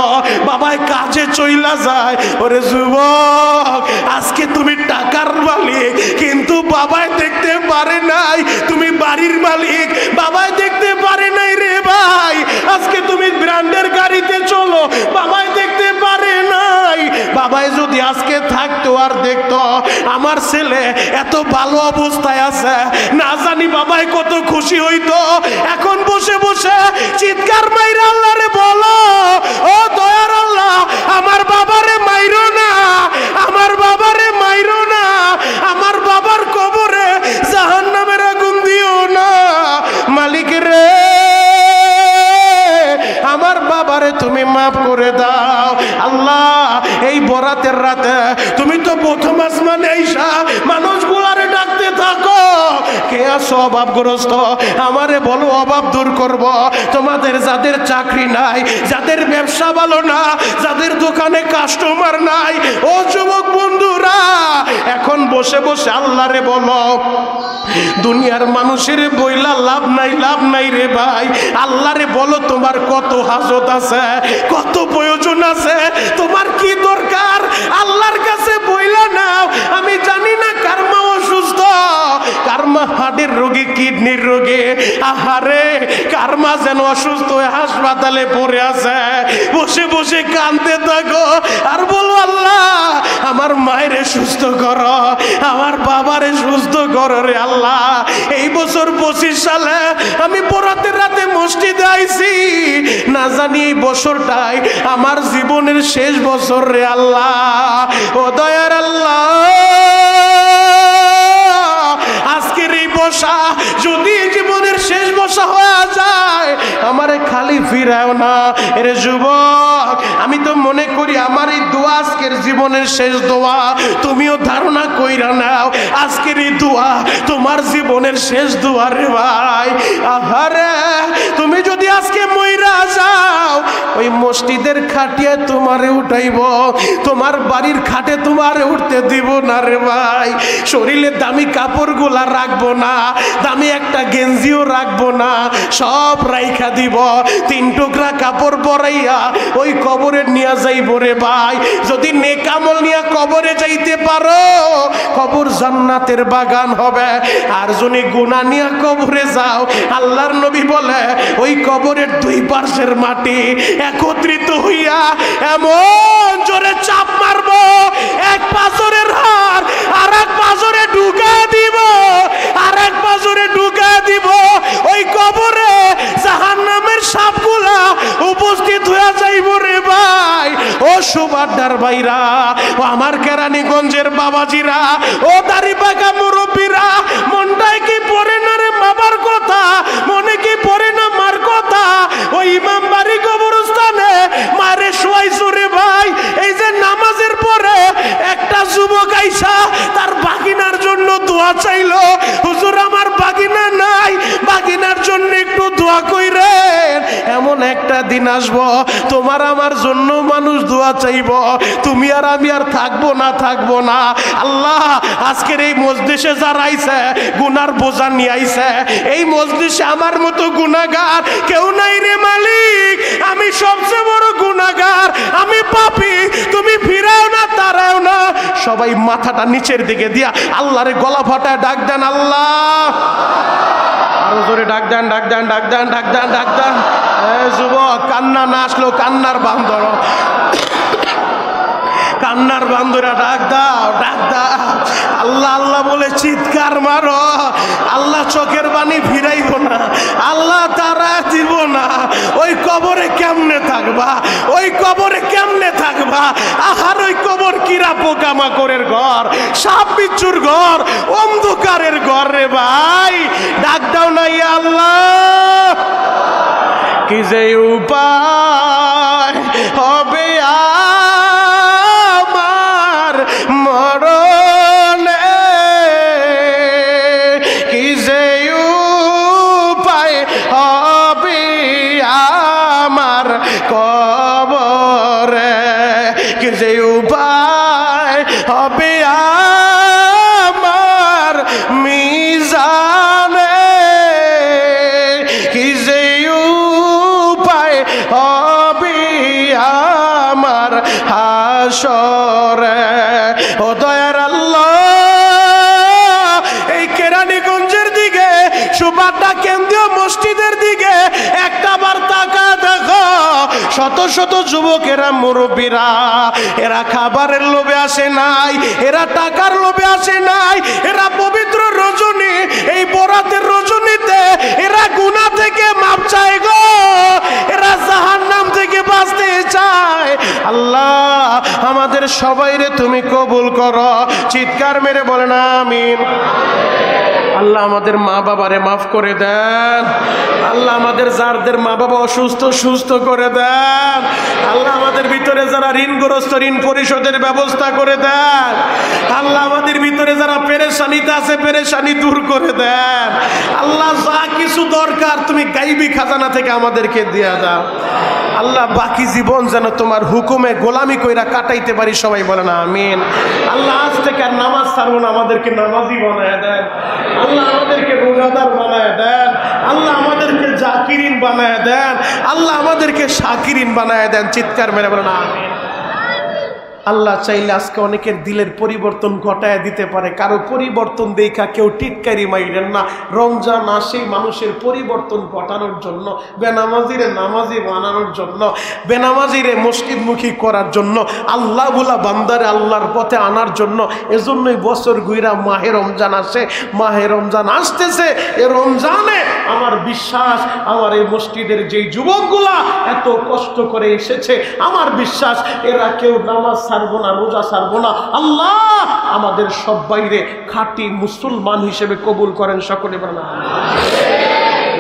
বাবাই কাজে চইলা যায়। ওরে যুবক, আজকে তুমি টাকার মালিক কিন্তু বাবাই দেখতে পারে নাই, তুমি বাড়ির মালিক বাবাই দেখতে পারে নাই রে ভাই। আজকে তুমি ব্র্যান্ডের গাড়িতে চলো, বাবাই দেখতে পারে নাই। বাবাই যদি আজকে থাকতো আর দেখতো আমার ছেলে এত ভালো অবস্থায় আছে, না জানি বাবাই কত খুশি হইতো। এখন বসে বসে চিৎকার মাইরা আল্লাহরে বলো, ও দয়ার আল্লাহ আমার বাবারে মাইরো না, আমার বাবারে মাইরো না, আমার বাবার কবরে জাহান্নামের আগুন দিও না। মালিক রে, আমার বাবারে তুমি মাফ করে দাও। আল্লাহ এই বরাতের রাতে তুমি তো প্রথম আসমানে আইসা মানুষগুলারে ডাকতে থাকো, কে আছো অভাবগ্রস্ত, আমারে বলো অভাব দূর করব। তোমাদের যাদের চাকরি নাই, যাদের ব্যবসা ভালো না, যাদের দোকানে কাস্টমার নাই, ও যুবক বন্ধুরা এখন বসে বসে আল্লাহরে বলো, দুনিয়ার মানুষের বইলা লাভ নাই, লাভ নাই রে ভাই। আল্লাহরে বলো তোমার কত হাজত আছে, কত প্রয়োজন আছে, তোমার কি দরকার আল্লাহর কাছে বইলা নাও। আমি জানি না কার মা অসুস্থ, কারমা হার্টের রোগী, কিডনির রোগী, আহারে কারমা যেন অসুস্থ হয়ে হাসপাতালে পড়ে আছে, বসে বসে কাঁদতে থাকো আর বলো আল্লাহ আমার মায়েরে সুস্থ করো, আমার বাবারে সুস্থ করো রে আল্লাহ। এই বছর 25 সালে আমি বরাতের রাতে মসজিদে আইছি, না জানি এই বছরটাই আমার জীবনের শেষ বছর রে আল্লাহ। ও দয়ার আল্লাহ, আজকের এই বসা যদি জীবনের শেষ বসা হয়ে যায়, আমারে খালি ফিরাও না। এরে যুবক, আমি তো মনে করি আমার এই দোয়া আজকের জীবনের শেষ দোয়া। তুমিও ধারণা কইরা নাও আজকের এই দোয়া তোমার জীবনের শেষ দোয়া রে ভাই। আহারে তুমি যদি আজকে মইরা যাও, ওই মসজিদের খাটিয়া তোমারে উঠাইব, তোমার বাড়ির খাটে তোমারে উঠতে দিব না রে ভাই। শরীরে দামি কাপড়গুলা রাখবো না, দামি একটা গেঞ্জিও রাখবো না, সব রাইখা দিব, 3 টুকরা কাপড় পরাইয়া ওই কবরে নিয়ে যাইব রে ভাই। যদি নেক আমল নিয়ে কবরে যাইতে পারো, কবর জান্নাতের বাগান হবে। আর যদি গুনাহ নিয়ে কবরে যাও, আল্লাহর নবী বলে ওই কবরের 2 পাশের মাটি একত্রিত হইয়া এমন জোরে চাপ মারবো, এক পাথরের হাড় আর এক পাথরে ঢুকা দিব, আর এক পাথরে ঢুকা দিব। ওই কবরে জাহান্নামের সাপগুলা উপস্থিত হয়ে যাইব রে ভাই। ও সুবাদার ভাইরা, ও আমার কেরানীগঞ্জের বাবাজিরা, ও দাড়ি পাকা মুরব্বীরা, মনটায় কি পড়ে না রে বাবার কথা, মনে কি পড়ে না মার কথা? ওই ইমাম বাড়ি কবরস্থানে মারে শোয়াইছো রে ভাই। এই যে নামাজের পরে একটা যুবক আইসা তার বাগিনার জন্য দোয়া চাইলো, হুজুর আমার বাগিনা নাই, বাগিনার জন্য একটু দোয়া কইরেন। এমন একটা দিন আসবো তোমার আমার জন্য মানুষ দোয়া চাইব, তুমি আর আমি আর থাকবো না। আল্লাহ আজকের এই মজলিসে যারা আইছে গুনার বোঝা নিয়ে আইছে, এই মজলিসে আমার মতো গুনাহগার কেউ নাই রে মালিক। আমি সবচেয়ে বড় গুনাহগার, আমি পাপী। তুমি ফিরাও না, তারাও না, সবাই মাথাটা নিচের দিকে দিয়া আল্লাহরে গলা ফাটায় ডাক দেন আল্লাহ। আরো জোরে ডাক দেন, ডাক দেন, ডাক দেন, ডাক দেন, ডাক দেন। যুবক কান্না না আসলো কান্নার বান্দর, কান্নার বান্দরা ডাক দাও, ডাক দাও। আল্লাহ আল্লাহ বলে চিৎকার মারো। আল্লাহ চোখের পানি ফিরাইব না, আল্লাহ তারা দিব না। ওই কবরে কেমনে থাকবা, ওই কবরে কেমনে থাকবা? আহার ওই কবর কিরা পোকামাকড়ের ঘর, সাপ বিচ্ছুর ঘর, অন্ধকারের ঘর রে ভাই। ডাক দাও না ইয়া আল্লাহ। কি যে উপায় হবে আমার মরণে, কি যে উপায় হবে আমার কবরে, কি যে উপায় হবে আমার মিজানে, কি যে উপায় হবে আমার হাসরে। ও দয়ার আল্লাহ, এই কেরানীগঞ্জের দিকে, সুবাড্ডা কেন্দ্রীয় মসজিদের দিকে একটা বার তাকা দেখো। শত শত যুবকেরা, মুরব্বীরা, এরা খাবারের লোভে আসে নাই, এরা টাকার লোভে আসে নাই, এরা পবিত্র রজনী, এই বরাতের রজনীতে এরা গুনাহ থেকে মাপ চায় গো, এরা জাহান্নাম থেকে বাঁচতে চায়। আল্লাহ আমাদের সবাইরে তুমি কবুল করো। চিৎকার মেরে বলেন আমিন। আল্লাহ আমাদের মা বাবারে মাফ করে দেন। আল্লাহ আমাদের যাদের মা বাবা অসুস্থ সুস্থ করে দেন। আল্লাহ আমাদের ভিতরে যারা ঋণগ্রস্ত ঋণ পরিশোধের ব্যবস্থা করে দেন। আল্লাহ আমাদের ভিতরে যারা পেরেশানিতে আছে পেরেশানি দূর করে দেন। আল্লাহ যা কিছু দরকার তুমি গাইবি খাজানা থেকে আমাদেরকে দিয়ে দাও। আল্লাহ বাকি জীবন যেন তোমার হুকুমে গোলামি কইরা কাটাইতে পারি, সবাই বলেন আমিন। আল্লাহ আজ থেকে আর নামাজ ছাড়বো না, আমাদেরকে নামাজি বানায় দেন। আল্লাহ আমাদেরকে রোজাদার বানায় দেন। আল্লাহ আমাদেরকে জাকিরিন বানায় দেন। আল্লাহ আমাদেরকে শাকিরিন বানায় দেন। চিৎকার মেরে বলেন আমিন। আল্লাহ চাইলে আজকে অনেকের দিলের পরিবর্তন ঘটায় দিতে পারে। কারো পরিবর্তন দেখা কেউ টিটকারি মাইরেন না। রমজান আসে মানুষের পরিবর্তন ঘটানোর জন্য, বেনামাজিরে নামাজি বানানোর জন্য, বেনামাজিরে মসজিদমুখী করার জন্য, আল্লাহ বলা বান্দারে আল্লাহর পথে আনার জন্য। এজন্যই বছর ঘুরা মাহে রমজান আসে। মাহে রমজান আসতেছে, এ রমজানে আমার বিশ্বাস আমার এই মসজিদের যেই যুবকগুলা এত কষ্ট করে এসেছে, আমার বিশ্বাস এরা কেউ নামাজ ছাড়বো না, রোজা ছাড়বো না। আল্লাহ আমাদের সব বাইরে খাঁটি মুসলমান হিসেবে কবুল করেন, সকলে বলেন আমিন।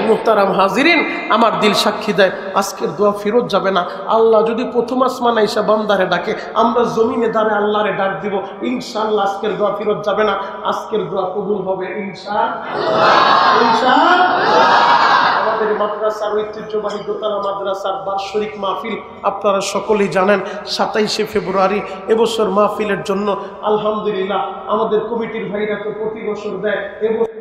মুহতারাম হাজিরিন, আমার দিল সাক্ষী দেয় আজকের দোয়া ফেরত যাবে না। আল্লাহ যদি প্রথম আসমান আইসা বান্দারে ডাকে, আমরা জমিনে দাঁড়ে আল্লাহরে ডাক দিব, ইনশাআল্লাহ আজকের দোয়া ফেরত যাবে না, আজকের দোয়া কবুল হবে ইনশাআল্লাহ। ইনশাআল্লাহ। আমাদের মাদ্রাসার ঐতিহ্যবাহী দোতলা মাদ্রাসার বার্ষিক মাহফিল আপনারা সকলেই জানেন 27শে ফেব্রুয়ারি। এবছর মাহফিলের জন্য আলহামদুলিল্লাহ আমাদের কমিটির ভাইরা তো প্রতি বছর দেয়, এবছর